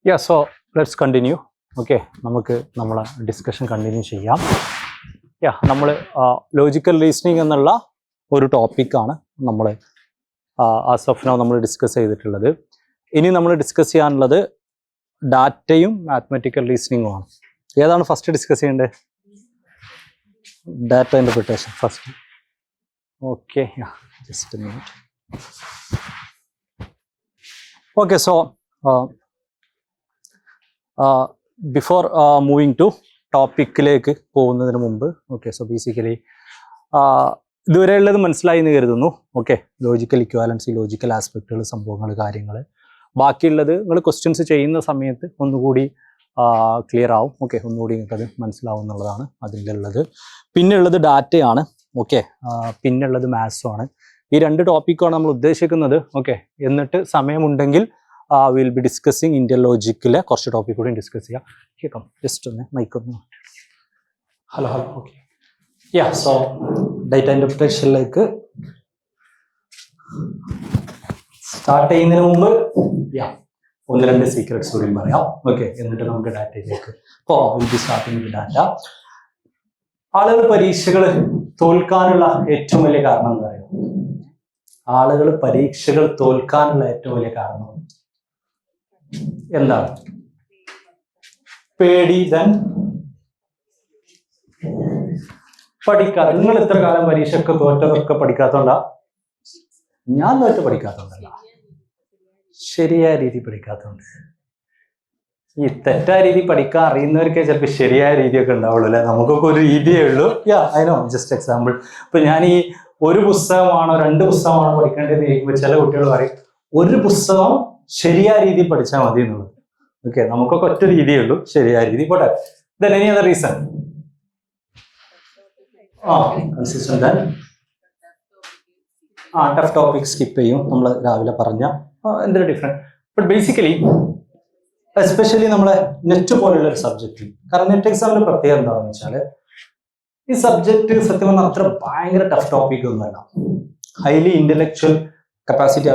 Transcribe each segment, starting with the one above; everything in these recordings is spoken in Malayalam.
Yeah, so let's continue. Okay, നമുക്ക് നമ്മളെ ഡിസ്കഷൻ കണ്ടിന്യൂ ചെയ്യാം. നമ്മൾ ലോജിക്കൽ റീസണിങ് എന്നുള്ള ഒരു ടോപ്പിക്കാണ് നമ്മൾ ആസ് ഓഫ് നൗ നമ്മൾ ഡിസ്കസ് ചെയ്തിട്ടുള്ളത്. ഇനി നമ്മൾ ഡിസ്കസ് ചെയ്യാനുള്ളത് ഡാറ്റയും മാത്തമാറ്റിക്കൽ റീസണിങ്ങും ആണ്. ഏതാണ് ഫസ്റ്റ് ഡിസ്കസ് ചെയ്യേണ്ടത്? Data interpretation first. Okay, just a minute. Okay, so before moving to ടോപ്പിക്കിലേക്ക് പോകുന്നതിന് മുമ്പ്, ഓക്കെ, സോ ബേസിക്കലി ഇതുവരെ ഉള്ളത് മനസ്സിലായി എന്ന് കരുതുന്നു. ഓക്കെ, ലോജിക്കൽ ഇക്വാലൻസി, ലോജിക്കൽ ആസ്പെക്റ്റുകൾ, സംഭവങ്ങൾ, കാര്യങ്ങൾ. ബാക്കിയുള്ളത് നിങ്ങൾ ക്വസ്റ്റ്യൻസ് ചെയ്യുന്ന സമയത്ത് ഒന്നുകൂടി ക്ലിയർ ആവും. ഓക്കെ, ഒന്നുകൂടി നിങ്ങൾക്കത് മനസ്സിലാവും എന്നുള്ളതാണ് അതിലുള്ളത്. പിന്നുള്ളത് ഡാറ്റയാണ്. ഓക്കെ, പിന്നുള്ളത് മാത്സും ആണ്. ഈ രണ്ട് ടോപ്പിക്കാണ് നമ്മൾ ഉദ്ദേശിക്കുന്നത്. ഓക്കെ, എന്നിട്ട് സമയമുണ്ടെങ്കിൽ വിൽ ബി ഡിസ്കസിങ് ഇന്ത്യൻ ലോജിക്കിലെ കുറച്ച് ടോപ്പിക് കൂടി ഡിസ്കസ് ചെയ്യാം. കേൾക്കാം, ജസ്റ്റ് ഒന്ന് മൈക്കൊന്ന്. Hello hello. Okay, so data ഇൻ്റർപ്രിട്ടേഷനിലേക്ക് സ്റ്റാർട്ട് ചെയ്യുന്നതിന് മുമ്പ് ഒന്ന് രണ്ട് സീക്രട്സ് കൂടി പറയാം. ഓക്കെ, എന്നിട്ട് നമുക്ക് ഡാറ്റയിലേക്ക് will be starting with data. ആളുകൾ പരീക്ഷകൾ തോൽക്കാനുള്ള ഏറ്റവും വലിയ കാരണം എന്താ പറയുക? ആളുകൾ പരീക്ഷകൾ തോൽക്കാനുള്ള ഏറ്റവും വലിയ കാരണം എന്താണ്? പേടി. ദെൻ പഠിക്കാതെ. നിങ്ങൾ എത്ര കാലം പരീക്ഷയൊക്കെ തോറ്റതൊക്കെ പഠിക്കാത്തോണ്ടാ? ഞാൻ തോറ്റ പഠിക്കാത്തോണ്ടല്ല, ശരിയായ രീതി പഠിക്കാത്തോണ്ട്. ഈ തെറ്റായ രീതി പഠിക്കാൻ അറിയുന്നവർക്കേ ചിലപ്പോൾ ശരിയായ രീതിയൊക്കെ ഉണ്ടാവുള്ളൂ അല്ലെ. നമുക്കൊക്കെ ഒരു രീതിയേ ഉള്ളൂ. അതിനോ ജസ്റ്റ് എക്സാമ്പിൾ. ഇപ്പൊ ഞാൻ ഈ ഒരു പുസ്തകമാണോ രണ്ട് പുസ്തകമാണോ പഠിക്കേണ്ടത് ചോദിക്കുമ്പോൾ ചില കുട്ടികൾ പറയും ഒരു പുസ്തകം ശരിയായ രീതിയിൽ പഠിച്ചാൽ മതി എന്നുള്ളത്. ഓക്കെ, നമുക്കൊക്കെ ഒറ്റ രീതിയേ ഉള്ളൂ, ശരിയായ രീതി. പോട്ടെ. Then any other reason? Consistent. Tough topic skip ചെയ്യും നമ്മൾ രാവിലെ പറഞ്ഞ എന്തൊരു ഡിഫറെന്റ്. ബട്ട് ബേസിക്കലി എസ്പെഷ്യലി നമ്മളെ നെറ്റ് പോലുള്ള ഒരു സബ്ജക്റ്റ്, കാരണം നെറ്റ് എക്സാമിന്റെ പ്രത്യേകത എന്താണെന്ന് വെച്ചാൽ ഈ സബ്ജക്ട് സത്യം പറഞ്ഞാൽ അത്ര ഭയങ്കര ടഫ് ടോപ്പിക് ഒന്നുമല്ല. ഹൈലി ഇന്റലക്ച്വൽ കപ്പാസിറ്റി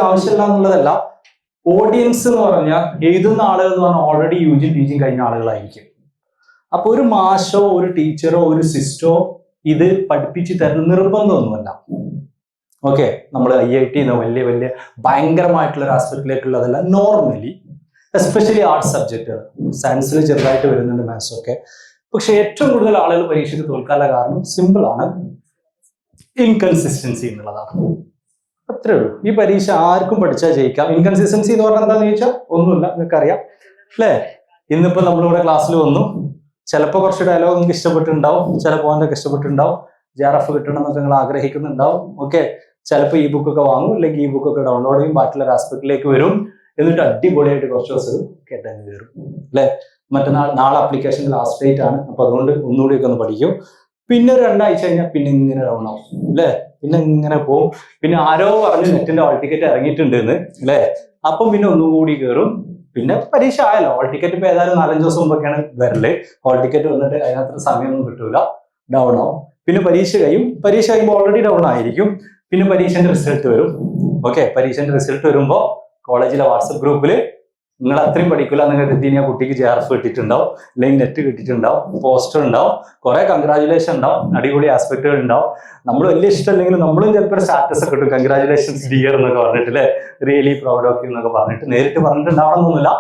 ആവശ്യമില്ല എന്നുള്ളതല്ല. ഓഡിയൻസ് എന്ന് പറഞ്ഞാൽ എഴുതുന്ന ആളുകൾ എന്ന് പറഞ്ഞാൽ ഓൾറെഡി യുജി ടീച്ചിങ് കഴിഞ്ഞ ആളുകളായിരിക്കും. അപ്പൊ ഒരു മാഷോ ഒരു ടീച്ചറോ ഒരു സിസ്റ്റോ ഇത് പഠിപ്പിച്ച് തരുന്ന നിർബന്ധമൊന്നുമല്ല. ഓക്കെ, നമ്മൾ IIT വലിയ വലിയ ഭയങ്കരമായിട്ടുള്ള ഒരു ആസ്പെക്റ്റിലേക്കുള്ളതല്ല. നോർമലി എസ്പെഷ്യലി ആർട്സ് സബ്ജക്റ്റുകൾ, സയൻസിൽ ചെറുതായിട്ട് വരുന്നുണ്ട് മാത്സ് ഒക്കെ. പക്ഷെ ഏറ്റവും കൂടുതൽ ആളുകൾ പരീക്ഷയ്ക്ക് തോൽക്കാനുള്ള കാരണം സിമ്പിൾ ആണ്, ഇൻകൺസിസ്റ്റൻസി എന്നുള്ളതാണ്. അത്രേ ഉള്ളൂ. ഈ പരീക്ഷ ആർക്കും പഠിച്ചാൽ ജയിക്കാം. ഇൻകൺസിസ്റ്റൻസി എന്ന് പറഞ്ഞാൽ എന്താണെന്ന് ചോദിച്ചാൽ ഒന്നുമില്ല, നിങ്ങൾക്ക് അറിയാം അല്ലേ. ഇന്നിപ്പോ നമ്മളിവിടെ ക്ലാസ്സിൽ വന്നു, ചിലപ്പോൾ കുറച്ച് ഡയലോഗ് നിങ്ങൾക്ക് ഇഷ്ടപ്പെട്ടിട്ടുണ്ടാവും, ചില പോയിന്റൊക്കെ ഇഷ്ടപ്പെട്ടിട്ടുണ്ടാവും, JRF കിട്ടണം എന്നൊക്കെ നിങ്ങൾ ആഗ്രഹിക്കുന്നുണ്ടാവും. ഓക്കെ, ചിലപ്പോൾ ഈ ബുക്കൊക്കെ വാങ്ങും, അല്ലെങ്കിൽ ഈ ബുക്കൊക്കെ ഡൗൺലോഡ് ചെയ്യും, ബാക്കിയുള്ള ആസ്പെക്റ്റിലേക്ക് വരും, എന്നിട്ട് അടിപൊളിയായിട്ട് കുറച്ച് ദിവസം കേട്ടങ്ങ് കയറും അല്ലെ. നാളെ ആപ്ലിക്കേഷൻ ലാസ്റ്റ് ഡേറ്റ് ആണ്, അപ്പൊ അതുകൊണ്ട് ഒന്നുകൂടിയൊക്കെ ഒന്ന് പഠിക്കും. പിന്നെ ഒരു 2 ആഴ്ച കഴിഞ്ഞാൽ പിന്നെ ഇങ്ങനെ ഡൗൺ ആവും അല്ലെ, പിന്നെ ഇങ്ങനെ പോവും. പിന്നെ ആരോ പറഞ്ഞ് നെറ്റിന്റെ ഹോൾ ടിക്കറ്റ് ഇറങ്ങിയിട്ടുണ്ട് എന്ന് അല്ലെ, അപ്പം പിന്നെ ഒന്നുകൂടി കയറും. പിന്നെ പരീക്ഷ ആയല്ലോ. ഹോൾ ടിക്കറ്റ് ഇപ്പൊ ഏതായാലും 4-5 ദിവസം മുമ്പൊക്കെയാണ് വരല്. ഹോൾ ടിക്കറ്റ് വന്നിട്ട് അതിനകത്ത് സമയമൊന്നും കിട്ടൂല, ഡൗൺ ആവും. പിന്നെ പരീക്ഷ കഴിയുമ്പോൾ ഓൾറെഡി ഡൗൺ ആയിരിക്കും. പിന്നെ പരീക്ഷന്റെ റിസൾട്ട് വരും. ഓക്കെ, പരീക്ഷന്റെ റിസൾട്ട് വരുമ്പോ കോളേജിലെ വാട്സപ്പ് ഗ്രൂപ്പിൽ നിങ്ങൾ അത്രയും പഠിക്കില്ല നിങ്ങൾ കരുതി ആ കുട്ടിക്ക് JRF കിട്ടിയിട്ടുണ്ടാവും, അല്ലെങ്കിൽ നെറ്റ് കിട്ടിയിട്ടുണ്ടാവും, പോസ്റ്റർ ഉണ്ടാവും, കുറെ കൺഗ്രാജുലേഷൻ ഉണ്ടാവും, അടിപൊളി ആസ്പെക്ടുകൾ ഉണ്ടാവും. നമ്മൾ വലിയ ഇഷ്ടമല്ലെങ്കിലും നമ്മളും ചിലപ്പോൾ സ്റ്റാറ്റസ് ഒക്കെ കിട്ടും, കൺഗ്രാജുലേഷൻസ് ഡിയർ എന്നൊക്കെ പറഞ്ഞിട്ട് അല്ലെ, റിയലി പ്രൗഡ് ഓഫ് യു എന്നൊക്കെ പറഞ്ഞിട്ട്. നേരിട്ട് പറഞ്ഞിട്ടുണ്ടാവണമെന്നൊന്നുമില്ല,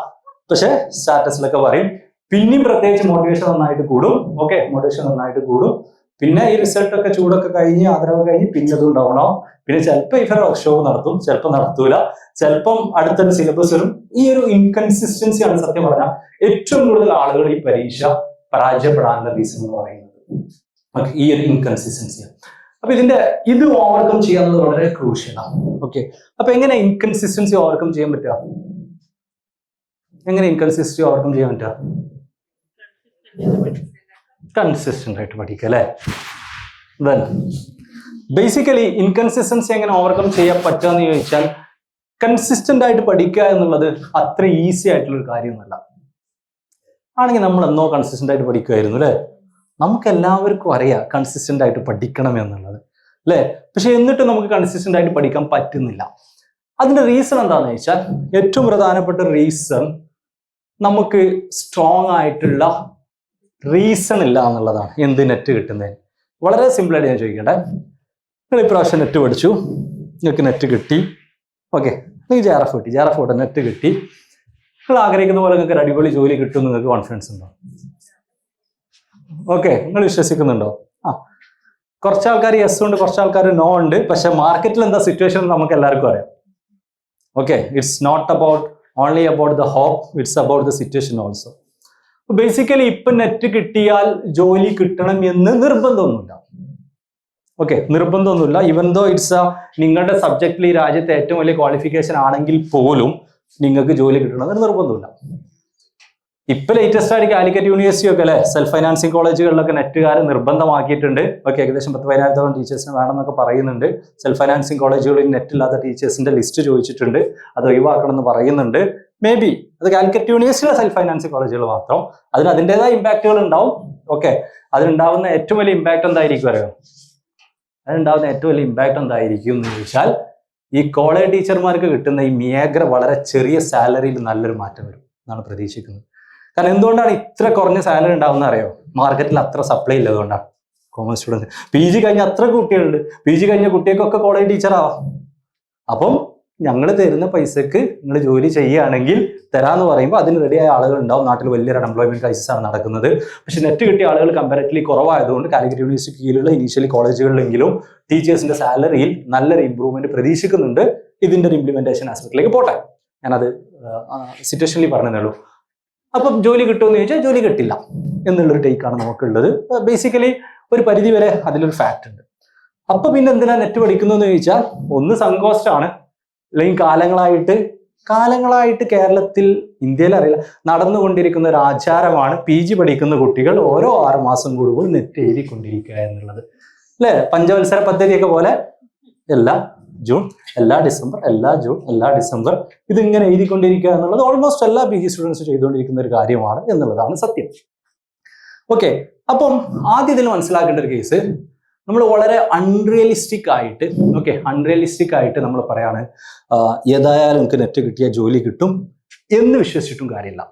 പക്ഷെ സ്റ്റാറ്റസിലൊക്കെ പറയും. പിന്നെയും പ്രത്യേകിച്ച് മോട്ടിവേഷൻ നന്നായിട്ട് കൂടും. ഓക്കെ, മോട്ടിവേഷൻ നന്നായിട്ട് കൂടും. പിന്നെ ഈ റിസൾട്ടൊക്കെ ചൂടൊക്കെ കഴിഞ്ഞ് ആദരവ് കഴിഞ്ഞ് പിന്നെ അതും ഡൗൺ ആവും. പിന്നെ ചിലപ്പോൾ ഇവരെ വർക്ക്ഷോപ്പ് നടത്തും, ചിലപ്പോൾ നടത്തൂല, ചിലപ്പം അടുത്തൊരു സിലബസ് വരും. ഈ ഒരു ഇൻകൺസിസ്റ്റൻസി ആണ് സത്യം പറഞ്ഞാൽ ഏറ്റവും കൂടുതൽ ആളുകൾ ഈ പരീക്ഷ പരാജയപ്പെടാനുള്ള റീസൺ എന്ന് പറയുന്നത്. ഈ ഒരു ഇൻകൺസിസ്റ്റൻസിയാണ്. അപ്പൊ ഇത് ഓവർകം ചെയ്യാവുന്നത് വളരെ ക്രൂഷ്യലാണ്. ഓക്കെ, അപ്പൊ എങ്ങനെ ഇൻകൺസിസ്റ്റൻസി ഓവർകം ചെയ്യാൻ പറ്റുക? എങ്ങനെ ഇൻകൺസിസ്റ്റൻസി ഓവർകം ചെയ്യാൻ പറ്റുക? കൺസിസ്റ്റന്റ് ആയിട്ട് പഠിക്കുക അല്ലെ. ബേസിക്കലി ഇൻകൺസിസ്റ്റൻസി എങ്ങനെ ഓവർകം ചെയ്യാൻ പറ്റുക എന്ന് ചോദിച്ചാൽ, കൺസിസ്റ്റന്റ് ആയിട്ട് പഠിക്കുക എന്നുള്ളത് അത്ര ഈസി ആയിട്ടുള്ള ഒരു കാര്യമൊന്നുമല്ല. ആണെങ്കിൽ നമ്മൾ എന്നോ കൺസിസ്റ്റന്റ് ആയിട്ട് പഠിക്കുമായിരുന്നു അല്ലെ. നമുക്ക് എല്ലാവർക്കും അറിയാം കൺസിസ്റ്റന്റ് ആയിട്ട് പഠിക്കണം എന്നുള്ളത് അല്ലെ. പക്ഷെ എന്നിട്ട് നമുക്ക് കൺസിസ്റ്റന്റ് ആയിട്ട് പഠിക്കാൻ പറ്റുന്നില്ല. അതിന്റെ റീസൺ എന്താണെന്ന് വെച്ചാൽ, ഏറ്റവും പ്രധാനപ്പെട്ട റീസൺ നമുക്ക് സ്ട്രോങ് ആയിട്ടുള്ള റീസൺ ഇല്ല എന്നുള്ളതാണ് എന്ത് നെറ്റ് കിട്ടുന്നതിന്. വളരെ സിമ്പിളായിട്ട് ഞാൻ ചോദിക്കട്ടെ, നിങ്ങൾ ഇപ്രാവശ്യം നെറ്റ് പഠിച്ചു, നിങ്ങൾക്ക് നെറ്റ് കിട്ടി, ഓക്കെ, നിങ്ങൾക്ക് JRF കിട്ടി, JRF നെറ്റ് കിട്ടി, നിങ്ങൾ ആഗ്രഹിക്കുന്ന പോലെ നിങ്ങൾക്ക് ഒരു അടിപൊളി ജോലി കിട്ടും, നിങ്ങൾക്ക് കോൺഫിഡൻസ് ഉണ്ടോ? ഓക്കെ, നിങ്ങൾ വിശ്വസിക്കുന്നുണ്ടോ? കുറച്ച് ആൾക്കാർ യെസ് ഉണ്ട്, കുറച്ച് ആൾക്കാർ നോ ഉണ്ട്. പക്ഷെ മാർക്കറ്റിൽ എന്താ സിറ്റുവേഷൻ നമുക്ക് എല്ലാവർക്കും അറിയാം. Okay, it's not about only about the hope, it's about the situation also. Basically ഇപ്പൊ നെറ്റ് കിട്ടിയാൽ ജോലി കിട്ടണം എന്ന് നിർബന്ധമൊന്നുമില്ല. ഓക്കെ, നിർബന്ധമൊന്നുമില്ല. ഈവൻ ദോ ഇറ്റ്സ് നിങ്ങളുടെ സബ്ജക്റ്റിൽ ഈ രാജ്യത്തെ ഏറ്റവും വലിയ ക്വാളിഫിക്കേഷൻ ആണെങ്കിൽ പോലും നിങ്ങൾക്ക് ജോലി കിട്ടണമെന്ന് നിർബന്ധമില്ല. ഇപ്പൊ ലേറ്റസ്റ്റ് ആയിട്ട് കാലിക്കറ്റ് യൂണിവേഴ്സിറ്റി ഒക്കെ അല്ലെ സെൽഫ് ഫൈനാൻസിങ് കോളേജുകളിലൊക്കെ നെറ്റുകാർ നിർബന്ധമാക്കിയിട്ടുണ്ട്. ഓക്കെ, ഏകദേശം 10,000-15,000 ടീച്ചേഴ്സിന് വേണമെന്നൊക്കെ പറയുന്നുണ്ട്. സെൽഫ് ഫൈനാൻസിങ് കോളേജുകളിൽ നെറ്റ് ഇല്ലാത്ത ടീച്ചേഴ്സിന്റെ ലിസ്റ്റ് ചോദിച്ചിട്ടുണ്ട്, അത് ഒഴിവാക്കണം എന്ന് പറയുന്നുണ്ട്. മേ ബി അത് കാലിക്കറ്റ് യൂണിവേഴ്സിറ്റിയിലെ സെൽഫ് ഫൈനാൻസിങ് കോളേജുകൾ മാത്രം. അതിൻ്റെതായ ഇമ്പാക്റ്റുകൾ ഉണ്ടാവും. ഓക്കെ, അതിനുണ്ടാവുന്ന ഏറ്റവും വലിയ ഇമ്പാക്ട് എന്തായിരിക്കും അറിയാം? അതിനുണ്ടാവുന്ന ഏറ്റവും വലിയ ഇമ്പാക്ട് എന്തായിരിക്കും എന്ന് ചോദിച്ചാൽ, ഈ കോളേജ് ടീച്ചർമാർക്ക് കിട്ടുന്ന ഈ മേഖല വളരെ ചെറിയ സാലറിയിൽ നല്ലൊരു മാറ്റം വരും എന്നാണ് പ്രതീക്ഷിക്കുന്നത്. കാരണം എന്തുകൊണ്ടാണ് ഇത്ര കുറഞ്ഞ സാലറി ഉണ്ടാവുന്ന അറിയോ? മാർക്കറ്റിൽ അത്ര സപ്ലൈ ഇല്ലതുകൊണ്ടാണ്. കോമേഴ്സ് സ്റ്റുഡൻറ്റ് PG കഴിഞ്ഞ അത്ര കുട്ടികളുണ്ട്, PG കഴിഞ്ഞ കുട്ടികൾക്കൊക്കെ കോളേജ് ടീച്ചറാവാം. അപ്പം ഞങ്ങൾ തരുന്ന പൈസക്ക് നിങ്ങൾ ജോലി ചെയ്യുകയാണെങ്കിൽ തരാമെന്ന് പറയുമ്പോൾ അതിന് റെഡിയായ ആളുകൾ ഉണ്ടാവും. നാട്ടിൽ വലിയൊരു അൺഎംപ്ലോയ്മെന്റ് ക്രൈസിസ് ആണ് നടക്കുന്നത്. പക്ഷെ നെറ്റ് കിട്ടിയ ആളുകൾ കമ്പാരിറ്റീവ്ലി കുറവായതുകൊണ്ട് കാലിക്കറ്റ് യൂണിവേഴ്സിറ്റി കീഴിലുള്ള ഇനീഷ്യലി കോളേജുകളിലെങ്കിലും ടീച്ചേഴ്സിന്റെ സാലറിയിൽ നല്ലൊരു ഇമ്പ്രൂവ്മെന്റ് പ്രതീക്ഷിക്കുന്നുണ്ട്. ഇതിന്റെ ഒരു ഇംപ്ലിമെന്റേഷൻ ആസ്പെക്റ്റിലേക്ക് പോട്ടെ, ഞാനത് സിറ്റുവേഷനിൽ പറഞ്ഞതേ ഉള്ളൂ. അപ്പം ജോലി കിട്ടുമെന്ന് ചോദിച്ചാൽ ജോലി കിട്ടില്ല എന്നുള്ളൊരു ടേക്കാണ് നമുക്കുള്ളത്. ബേസിക്കലി ഒരു പരിധി വരെ അതിലൊരു ഫാക്ട് ഉണ്ട്. അപ്പൊ പിന്നെ എന്തിനാ നെറ്റ് പഠിക്കുന്നതെന്ന് ചോദിച്ചാൽ, ഒന്ന് സങ്കോസ്റ്റാണ്, അല്ലെങ്കിൽ കാലങ്ങളായിട്ട് കേരളത്തിൽ, ഇന്ത്യയിൽ അറിയില്ല, നടന്നുകൊണ്ടിരിക്കുന്ന ഒരു ആചാരമാണ് PG പഠിക്കുന്ന കുട്ടികൾ ഓരോ 6 മാസം കൂടുമ്പോൾ നെറ്റ് എഴുതിക്കൊണ്ടിരിക്കുക എന്നുള്ളത് അല്ലേ? പഞ്ചവത്സര പദ്ധതിയൊക്കെ പോലെ എല്ലാ ജൂൺ, എല്ലാ ഡിസംബർ, എല്ലാ ജൂൺ, എല്ലാ ഡിസംബർ ഇതിങ്ങനെ എഴുതിക്കൊണ്ടിരിക്കുക എന്നുള്ളത് ഓൾമോസ്റ്റ് എല്ലാ PG സ്റ്റുഡൻസ് ചെയ്തുകൊണ്ടിരിക്കുന്ന ഒരു കാര്യമാണ് എന്നുള്ളതാണ് സത്യം. ഓക്കെ, അപ്പം ആദ്യം ഇതിൽ മനസ്സിലാക്കേണ്ട ഒരു കേസ്, നമ്മൾ വളരെ അൺറിയലിസ്റ്റിക് ആയിട്ട് നമ്മൾ പറയാണ് ഏതായാലും നമുക്ക് നെറ്റ് കിട്ടിയ ജോലി കിട്ടും എന്ന് വിശ്വസിച്ചിട്ടും കാര്യമില്ല.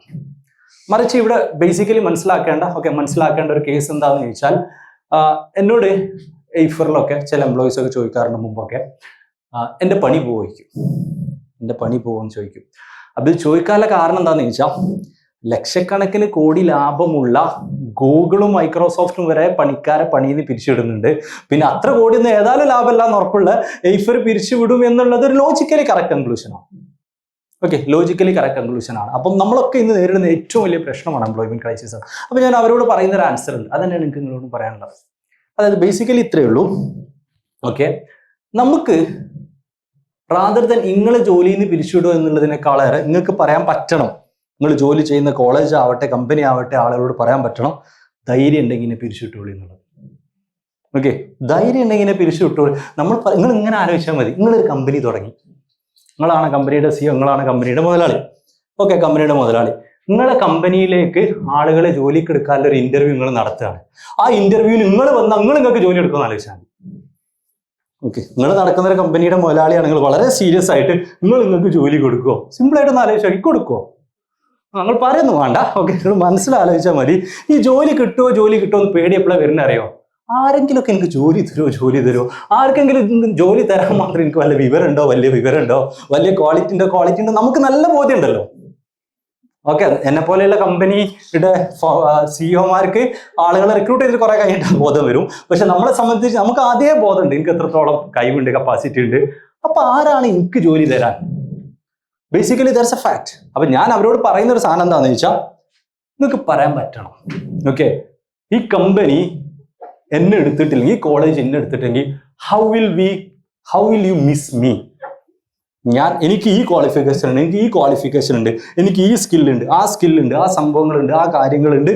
മറിച്ച് ഇവിടെ ബേസിക്കലി മനസ്സിലാക്കേണ്ട ഒരു കേസ് എന്താണെന്ന് ചോദിച്ചാൽ, എന്നോട് എയ്ഫറിലൊക്കെ ചില എംപ്ലോയീസ് ഒക്കെ ചോദിക്കാറുണ്ട് മുമ്പൊക്കെ, എൻ്റെ പണി പോകുമെന്ന് ചോദിക്കും. അപ്പോൾ ഇത് ചോദിക്കാനുള്ള കാരണം എന്താണെന്ന് ചോദിച്ചാൽ, ലക്ഷക്കണക്കിന് കോടി ലാഭമുള്ള ഗൂഗിളും മൈക്രോസോഫ്റ്റും വരെ പണിക്കാരെ പണിയിൽ പിരിച്ചുവിടുന്നുണ്ട്. പിന്നെ അത്ര കോടിയൊന്നും ഏതായാലും ലാഭമല്ല എന്ന് ഉറപ്പുള്ള എയ്ഫർ പിരിച്ചുവിടും എന്നുള്ളത് ഒരു ലോജിക്കലി കറക്റ്റ് കൺക്ലൂഷനാണ്. അപ്പം നമ്മളൊക്കെ ഇന്ന് നേരിടുന്ന ഏറ്റവും വലിയ പ്രശ്നമാണ് എംപ്ലോയ്മെന്റ് ക്രൈസിസ്. അപ്പൊ ഞാൻ അവരോട് പറയുന്ന ഒരു ആൻസർ ഉണ്ട്, അതന്നെയാണ് എനിക്ക് നിങ്ങളോട് പറയാനുള്ളത്. അതായത് ബേസിക്കലി ഇത്രയേ ഉള്ളൂ. ഓക്കെ, നമുക്ക് റാദർ ദൻ നിങ്ങൾ ജോലിയിൽ നിന്ന് പിരിച്ചുവിടുക എന്നുള്ളതിനേക്കാളേറെ നിങ്ങൾക്ക് പറയാൻ പറ്റണം, നിങ്ങൾ ജോലി ചെയ്യുന്ന കോളേജ് ആവട്ടെ കമ്പനി ആവട്ടെ ആളുകളോട് പറയാൻ പറ്റണം, ധൈര്യം ഉണ്ടെങ്കിൽ പിരിച്ചുവിട്ടോളൂ എന്നുള്ളത്. ഓക്കെ, ധൈര്യം ഉണ്ടെങ്കിൽ പിരിച്ചുവിട്ടോളൂ. നിങ്ങൾ ഇങ്ങനെ ആലോചിച്ചാൽ മതി, നിങ്ങളൊരു കമ്പനി തുടങ്ങി, നിങ്ങളാണ് കമ്പനിയുടെ CEO, നിങ്ങളാണ് കമ്പനിയുടെ മുതലാളി. ഓക്കെ, കമ്പനിയുടെ മുതലാളി, നിങ്ങളെ കമ്പനിയിലേക്ക് ആളുകളെ ജോലിക്ക് എടുക്കാനുള്ള ഒരു ഇന്റർവ്യൂ നിങ്ങൾ നടത്തുകയാണ്. ആ ഇന്റർവ്യൂവിൽ നിങ്ങൾക്ക് ജോലി എടുക്കുമെന്ന് ആലോചിച്ചാൽ മതി. ഓക്കെ, നിങ്ങൾ നടക്കുന്ന ഒരു കമ്പനിയുടെ മുതലാളിയാണ്, നിങ്ങൾ വളരെ സീരിയസ് ആയിട്ട് നിങ്ങൾക്ക് ജോലി കൊടുക്കുമോ? സിമ്പിളായിട്ടൊന്ന് ആലോചിച്ചാൽ കൊടുക്കുമോ? നിങ്ങൾ പറയുന്നു വേണ്ട. ഓക്കെ, നിങ്ങൾ മനസ്സിലാലോചിച്ചാൽ മതി. ഈ ജോലി കിട്ടുമോ എന്ന് പേടി എപ്പോഴാണ് വരുന്നത് അറിയോ? ആരെങ്കിലുമൊക്കെ എനിക്ക് ജോലി തരുമോ, ആർക്കെങ്കിലും ജോലി തരാൻ മാത്രം എനിക്ക് വലിയ വിവരമുണ്ടോ, വലിയ ക്വാളിറ്റി ഉണ്ടോ, നമുക്ക് നല്ല ബോധ്യം ഉണ്ടല്ലോ. ഓക്കെ, എന്നെ പോലെയുള്ള കമ്പനിയുടെ CEOമാർക്ക് ആളുകളെ റിക്രൂട്ട് ചെയ്തിട്ട് കുറെ കഴിഞ്ഞിട്ട് ബോധം വരും. പക്ഷെ നമ്മളെ സംബന്ധിച്ച് നമുക്ക് അതേ ബോധമുണ്ട്, എനിക്ക് എത്രത്തോളം കഴിവുണ്ട്, കപ്പാസിറ്റി ഉണ്ട്. അപ്പൊ ആരാണ് എനിക്ക് ജോലി തരാൻ? Basically that's A fact. അപ്പൊ ഞാൻ അവരോട് പറയുന്ന ഒരു സാധനം എന്താണെന്ന് ചോദിച്ചാൽ, നിങ്ങൾക്ക് പറയാൻ പറ്റണം, ഓക്കെ, ഈ കമ്പനി എന്നെ എടുത്തിട്ടില്ലെങ്കിൽ, ഈ കോളേജ് എന്നെ എടുത്തിട്ടെങ്കിൽ how will you miss me? എനിക്ക് ഈ ക്വാളിഫിക്കേഷൻ ഉണ്ട്, എനിക്ക് ഈ സ്കില്ലുണ്ട്, ആ സംഭവങ്ങളുണ്ട്, ആ കാര്യങ്ങളുണ്ട്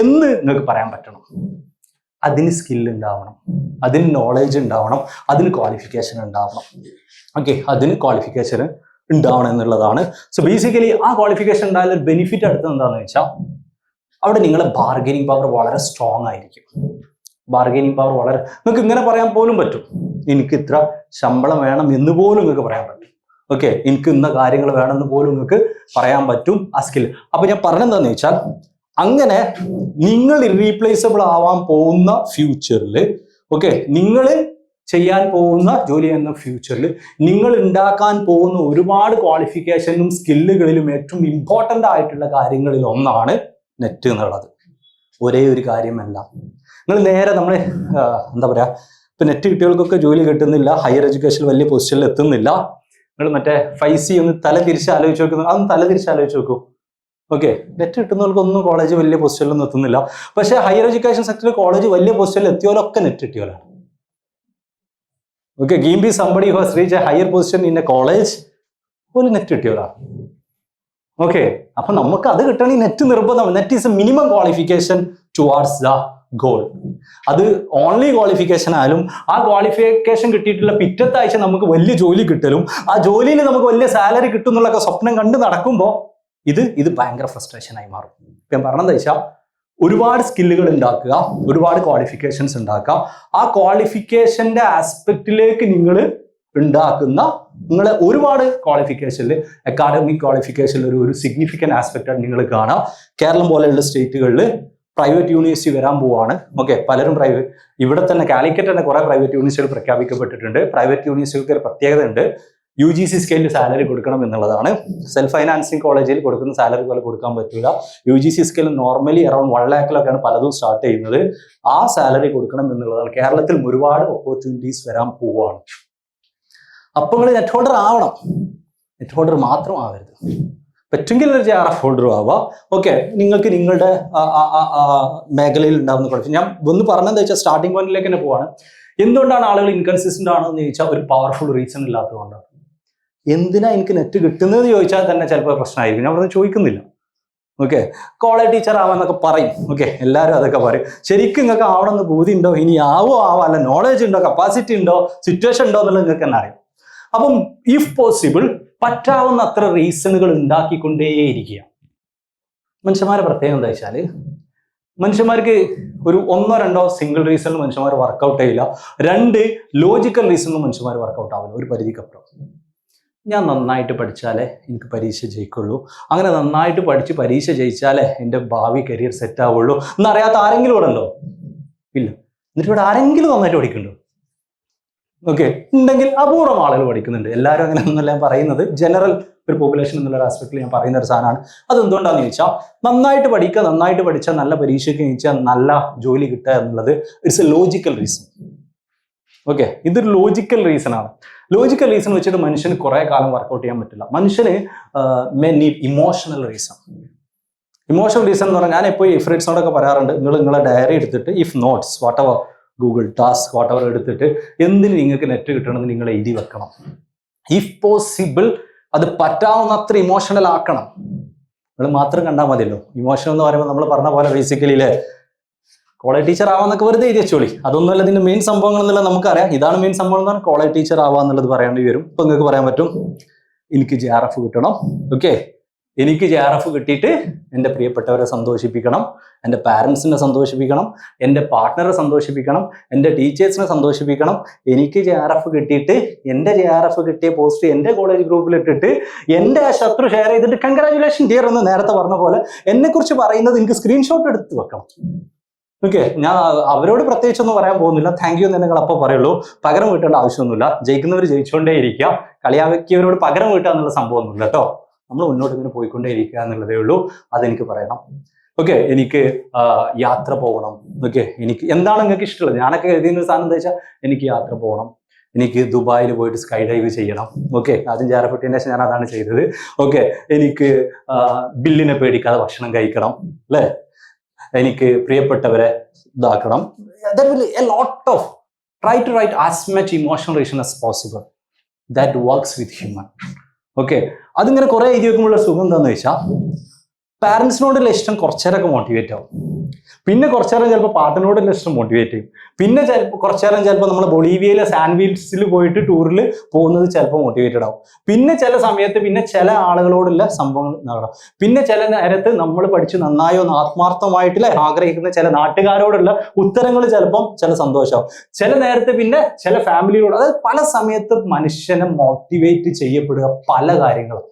എന്ന് നിങ്ങൾക്ക് പറയാൻ പറ്റണം. അതിന് സ്കില്ല് ഉണ്ടാവണം, അതിന് നോളേജ് ഉണ്ടാവണം, അതിന് ക്വാളിഫിക്കേഷൻ ഉണ്ടാവണം. ഓക്കെ, അതിന് ക്വാളിഫിക്കേഷൻ ഉണ്ടാവണം എന്നുള്ളതാണ്. സോ ബേസിക്കലി ആ ക്വാളിഫിക്കേഷൻ ഉണ്ടായാലും ബെനിഫിറ്റ് അടുത്തത് എന്താണെന്ന് വെച്ചാൽ, അവിടെ നിങ്ങളെ ബാർഗനിങ് പവർ വളരെ സ്ട്രോങ് ആയിരിക്കും. നിങ്ങൾക്ക് ഇങ്ങനെ പറയാൻ പോലും പറ്റും, എനിക്ക് ഇത്ര ശമ്പളം വേണം എന്ന് പോലും നിങ്ങൾക്ക് പറയാൻ പറ്റും. ഓക്കെ, എനിക്ക് ഇന്ന കാര്യങ്ങൾ വേണമെന്ന് പോലും നിങ്ങൾക്ക് പറയാൻ പറ്റും ആ സ്കിൽ. അപ്പൊ ഞാൻ പറഞ്ഞെന്താന്ന് വെച്ചാൽ, അങ്ങനെ നിങ്ങൾ ഇറീപ്ലേസബിൾ ആവാൻ പോകുന്ന ഫ്യൂച്ചറിൽ, ഓക്കെ, നിങ്ങൾ ചെയ്യാൻ പോകുന്ന ജോലി എന്ന ഫ്യൂച്ചറിൽ നിങ്ങൾ ഉണ്ടാക്കാൻ പോകുന്ന ഒരുപാട് ക്വാളിഫിക്കേഷനും സ്കില്ലുകളിലും ഏറ്റവും ഇമ്പോർട്ടൻ്റ് ആയിട്ടുള്ള കാര്യങ്ങളിൽ ഒന്നാണ് നെറ്റ് എന്നുള്ളത്. ഒരേ ഒരു കാര്യമല്ല. നിങ്ങൾ നേരെ നമ്മൾ എന്താ പറയുക, ഇപ്പം നെറ്റ് കിട്ടിയവർക്കൊക്കെ ജോലി കിട്ടുന്നില്ല, ഹയർ എഡ്യൂക്കേഷനിൽ വലിയ പൊസിഷനിൽ എത്തുന്നില്ല. നിങ്ങൾ മറ്റേ 5C ഒന്ന് തല തിരിച്ച് ആലോചിച്ച് നോക്കുന്നു, അതൊന്ന് തല തിരിച്ച് ആലോചിച്ച് നോക്കൂ. ഓക്കെ, നെറ്റ് കിട്ടുന്നവർക്കൊന്നും കോളേജ് വലിയ പൊസിഷനിലൊന്നും എത്തുന്നില്ല. പക്ഷേ ഹയർ എഡ്യൂക്കേഷൻ സെക്ടറിൽ കോളേജ് വലിയ പൊസിഷനിൽ എത്തിയവരൊക്കെ നെറ്റ് കിട്ടിയവരാണ്. ഓക്കെ, ഗീം be somebody who has reach a higher position in a college പോലും നെറ്റ് കിട്ടിയവരാണ്. ഓക്കെ, അപ്പൊ നമുക്ക് അത് കിട്ടണമെങ്കിൽ നെറ്റ് നിർബന്ധം. NET is a minimum qualification towards the goal. അത് ഓൺലി ക്വാളിഫിക്കേഷൻ ആയാലും ആ ക്വാളിഫിക്കേഷൻ കിട്ടിയിട്ടുള്ള പിറ്റത്തെ ആഴ്ച നമുക്ക് വലിയ ജോലി കിട്ടലും ആ ജോലിയിൽ നമുക്ക് വലിയ സാലറി കിട്ടും എന്നുള്ളൊക്കെ സ്വപ്നം കണ്ട് നടക്കുമ്പോൾ ഇത് ഭയങ്കര ഫ്രസ്ട്രേഷൻ ആയി മാറും. ഞാൻ പറഞ്ഞതെന്ന് വെച്ചാൽ, ഒരുപാട് സ്കില്ലുകൾ ഉണ്ടാക്കുക, ഒരുപാട് ക്വാളിഫിക്കേഷൻസ് ഉണ്ടാക്കുക. ആ ക്വാളിഫിക്കേഷന്റെ ആസ്പെക്റ്റിലേക്ക് നിങ്ങൾ ഉണ്ടാക്കുന്ന നിങ്ങളെ ഒരുപാട് ക്വാളിഫിക്കേഷനിൽ അക്കാഡമിക് ക്വാളിഫിക്കേഷനിൽ ഒരു സിഗ്നിഫിക്കൻറ്റ് ആസ്പെക്റ്റാണ് നിങ്ങൾ കാണാം. കേരളം പോലെയുള്ള സ്റ്റേറ്റുകളിൽ പ്രൈവറ്റ് യൂണിവേഴ്സിറ്റി വരാൻ പോവാണ്. ഓക്കെ, പലരും ഇവിടെ തന്നെ കാലിക്കറ്റ് തന്നെ കുറെ പ്രൈവറ്റ് യൂണിവേഴ്സിറ്റികൾ പ്രഖ്യാപിക്കപ്പെട്ടിട്ടുണ്ട്. പ്രൈവറ്റ് യൂണിവേഴ്സിറ്റികൾക്ക് ഒരു പ്രത്യേകത ഉണ്ട്, UGC സ്കെയിലിൽ സാലറി കൊടുക്കണം എന്നുള്ളതാണ്. സെൽഫ് ഫൈനാൻസിങ് കോളേജിൽ കൊടുക്കുന്ന സാലറി പോലെ കൊടുക്കാൻ പറ്റില്ല. UGC സ്കെയിൽ നോർമലി അറൌണ്ട് 1 lakhലൊക്കെയാണ് പലതും സ്റ്റാർട്ട് ചെയ്യുന്നത്. ആ സാലറി കൊടുക്കണം എന്നുള്ളതാണ്. കേരളത്തിൽ ഒരുപാട് ഓപ്പർച്യൂണിറ്റീസ് വരാൻ പോവുകയാണ്. അപ്പോൾ നിങ്ങൾ നെറ്റ് ഹോൾഡർ ആവണം. നെറ്റ് ഹോൾഡർ മാത്രം ആവരുത്, പറ്റുമെങ്കിൽ ഒരു JRF ഹോൾഡറും ആവാം. ഓക്കെ, നിങ്ങൾക്ക് നിങ്ങളുടെ മേഖലയിൽ ഉണ്ടാകുന്ന കുഴപ്പം ഞാൻ ഒന്ന് പറഞ്ഞതെന്ന് വെച്ചാൽ, സ്റ്റാർട്ടിംഗ് പോയിന്റിലേക്ക് തന്നെ പോവാണ്. എന്തുകൊണ്ടാണ് ആളുകൾ ഇൻകൺസിസ്റ്റന്റ് ആണെന്ന് ചോദിച്ചാൽ, ഒരു പവർഫുൾ റീസൺ ഇല്ലാത്തതുകൊണ്ടാണ്. എന്തിനാ എനിക്ക് നെറ്റ് കിട്ടുന്നതെന്ന് ചോദിച്ചാൽ തന്നെ ചിലപ്പോൾ പ്രശ്നമായിരിക്കും. ഞാൻ പറഞ്ഞത് ചോദിക്കുന്നില്ല. ഓക്കെ, കോളേജ് ടീച്ചർ ആവാന്നൊക്കെ പറയും. ഓക്കെ, എല്ലാവരും അതൊക്കെ പറയും. ശരിക്കും നിങ്ങൾക്ക് ആവണമെന്ന് ബോധ്യം ഉണ്ടോ, ഇനി ആവാല്ല നോളേജ് ഉണ്ടോ, കപ്പാസിറ്റി ഉണ്ടോ, സിറ്റുവേഷൻ ഉണ്ടോ എന്നുള്ളത് നിങ്ങൾക്ക് തന്നെ അറിയാം. അപ്പം ഇഫ് പോസിബിൾ പറ്റാവുന്ന അത്ര റീസണുകൾ ഉണ്ടാക്കിക്കൊണ്ടേയിരിക്കുക. മനുഷ്യന്മാരെ പ്രത്യേകം എന്താ വെച്ചാൽ, മനുഷ്യന്മാർക്ക് ഒരു 1-2 സിംഗിൾ റീസണിൽ മനുഷ്യന്മാർ വർക്കൗട്ട് ചെയ്യില്ല. 2 ലോജിക്കൽ റീസണിൽ മനുഷ്യന്മാർ വർക്കൗട്ട് ആവില്ല ഒരു പരിധിക്കപ്പുറം. ഞാൻ നന്നായിട്ട് പഠിച്ചാലേ എനിക്ക് പരീക്ഷ ജയിക്കുള്ളൂ, അങ്ങനെ നന്നായിട്ട് പഠിച്ച് പരീക്ഷ ജയിച്ചാലേ എൻ്റെ ഭാവി കരിയർ സെറ്റ് ആവുള്ളൂ എന്നറിയാത്ത ആരെങ്കിലും ഇവിടെ ഉണ്ടോ? ഇല്ല. എന്നിട്ട് ഇവിടെ ആരെങ്കിലും നന്നായിട്ട് പഠിക്കുന്നുണ്ടോ? ഓക്കെ, ഉണ്ടെങ്കിൽ അപൂർവം ആളുകൾ പഠിക്കുന്നുണ്ട്. എല്ലാവരും അങ്ങനെ ഒന്നല്ല ഞാൻ പറയുന്നത്, ജനറൽ ഒരു പോപ്പുലേഷൻ എന്നുള്ള ആസ്പെക്റ്റിൽ ഞാൻ പറയുന്ന ഒരു സാധനമാണ്. അതെന്തുകൊണ്ടാന്ന് ചോദിച്ചാൽ, നന്നായിട്ട് പഠിക്കുക, നന്നായിട്ട് പഠിച്ചാൽ നല്ല പരീക്ഷയ്ക്ക് ജയിച്ചാൽ നല്ല ജോലി കിട്ടുക എന്നുള്ളത് it's A logical reason. Okay, ഇതൊരു ലോജിക്കൽ റീസൺ ആണ്. ലോജിക്കൽ റീസൺ വെച്ചിട്ട് മനുഷ്യന് കുറെ കാലം വർക്കൗട്ട് ചെയ്യാൻ പറ്റില്ല. മനുഷ്യന് may need emotional reason. Emotional reason എന്ന് പറഞ്ഞാൽ, ഞാൻ എപ്പോഴും ഫ്രണ്ട്സിനോടൊക്കെ പറയാറുണ്ട്, നിങ്ങളെ ഡയറി എടുത്തിട്ട് if notes what ever Google task what ever എടുത്തിട്ട് എന്തിന് നിങ്ങൾക്ക് നെറ്റ് കിട്ടണമെന്ന് നിങ്ങൾ എഴുതി വെക്കണം. ഇഫ് പോസിബിൾ അത് പറ്റാവുന്നത്ര ഇമോഷണൽ ആക്കണം. നിങ്ങൾ മാത്രം കണ്ടാൽ മതിയല്ലോ. ഇമോഷൻ എന്ന് പറയുമ്പോൾ നമ്മൾ പറഞ്ഞ പോലെ ബേസിക്കലി കോളേജ് ടീച്ചർ ആവാന്നൊക്കെ വെറുതെ എഴുതി വെച്ചോളി. അതൊന്നുമല്ല ഇതിന്റെ മെയിൻ സംഭവങ്ങൾ എന്നുള്ളത് നമുക്കറിയാം. ഇതാണ് മെയിൻ സംഭവം എന്ന് പറഞ്ഞാൽ കോളേജ് ടീച്ചർ ആവാന്നുള്ളത് പറയേണ്ടി വരും. ഇപ്പൊ നിങ്ങൾക്ക് പറയാൻ പറ്റും, എനിക്ക് JRF കിട്ടണം. ഓക്കെ, എനിക്ക് JRF കിട്ടിയിട്ട് എൻ്റെ പ്രിയപ്പെട്ടവരെ സന്തോഷിപ്പിക്കണം, എൻ്റെ പാരൻസിനെ സന്തോഷിപ്പിക്കണം, എൻ്റെ പാർട്ട്ണറെ സന്തോഷിപ്പിക്കണം, എൻ്റെ ടീച്ചേഴ്സിനെ സന്തോഷിപ്പിക്കണം. എനിക്ക് JRF കിട്ടിയിട്ട് എൻ്റെ JRF കിട്ടിയ പോസ്റ്റ് എൻ്റെ കോളേജ് ഗ്രൂപ്പിൽ ഇട്ടിട്ട് എൻ്റെ ആ ശത്രു ഷെയർ ചെയ്തിട്ട് കൺഗ്രാജുലേഷൻ ഡിയർ എന്ന് നേരത്തെ പറഞ്ഞ പോലെ എന്നെക്കുറിച്ച് പറയുന്നത് എനിക്ക് സ്ക്രീൻഷോട്ട് എടുത്ത് വെക്കണം. ഓക്കെ, ഞാൻ അവരോട് പ്രത്യേകിച്ചൊന്നും പറയാൻ പോകുന്നില്ല. താങ്ക് യു എന്ന് നിങ്ങൾ അപ്പോൾ പറയുള്ളൂ. പകരം വീട്ടേണ്ട ആവശ്യമൊന്നുമില്ല. ജയിക്കുന്നവർ ജയിച്ചുകൊണ്ടേ ഇരിക്കുക. കളിയാക്കിയവരോട് പകരം വീട്ടുക എന്നുള്ള സംഭവമൊന്നുമില്ല കേട്ടോ. നമ്മൾ മുന്നോട്ട് ഇങ്ങനെ പോയിക്കൊണ്ടേ ഇരിക്കുക എന്നുള്ളതേ ഉള്ളൂ. അതെനിക്ക് പറയണം. ഓക്കെ, എനിക്ക് യാത്ര പോകണം. ഓക്കെ, എനിക്ക് എന്താണ് നിങ്ങൾക്ക് ഇഷ്ടമുള്ളത്? ഞാനൊക്കെ എഴുതിയ ഒരു സാധനം എന്താ വെച്ചാൽ, എനിക്ക് യാത്ര പോകണം, എനിക്ക് ദുബായിൽ പോയിട്ട് സ്കൈ ഡൈവ് ചെയ്യണം. ഓക്കെ, ആദ്യം JRF കിട്ടിയതിന് ശേഷം ഞാൻ അതാണ് ചെയ്തത്. ഓക്കെ, എനിക്ക് ബില്ലിനെ പേടിക്കാതെ ഭക്ഷണം കഴിക്കണം, അല്ലേ? എനിക്ക് പ്രിയപ്പെട്ടവരെ ഇതാക്കണം. There will be a lot of try to write as much emotional reason as possible that works with human. Okay, അതിങ്ങനെ കുറെ എഴുതി വെക്കുമ്പോഴുള്ള സുഖം എന്താണെന്ന് വെച്ചാൽ, പാരൻസിനോടുള്ള ഇഷ്ടം കുറച്ചേരൊക്കെ മോട്ടിവേറ്റ് ആവും. പിന്നെ കുറച്ചു നേരം ചിലപ്പോൾ പാട്ടിനോടുള്ള ഇഷ്ടം മോട്ടിവേറ്റ് ചെയ്യും. പിന്നെ ചിലപ്പോൾ കുറച്ചു നേരം ചിലപ്പോൾ നമ്മൾ ബൊളീവിയയിലെ സാൻഡ്വീൽസിൽ പോയിട്ട് ടൂറിൽ പോകുന്നത് ചിലപ്പോൾ മോട്ടിവേറ്റഡ് ആവും. പിന്നെ ചില സമയത്ത് പിന്നെ ചില ആളുകളോടുള്ള സംഭവങ്ങൾ നടക്കും. പിന്നെ ചില നേരത്ത് നമ്മൾ പഠിച്ച് നന്നായോ എന്ന് ആത്മാർത്ഥമായിട്ടുള്ള ആഗ്രഹിക്കുന്ന ചില നാട്ടുകാരോടുള്ള ഉത്തരങ്ങൾ ചിലപ്പം ചില സന്തോഷമാവും. ചില നേരത്ത് പിന്നെ ചില ഫാമിലിയോട്, അതായത് പല സമയത്ത് മനുഷ്യനെ മോട്ടിവേറ്റ് ചെയ്യപ്പെടുക പല കാര്യങ്ങളും.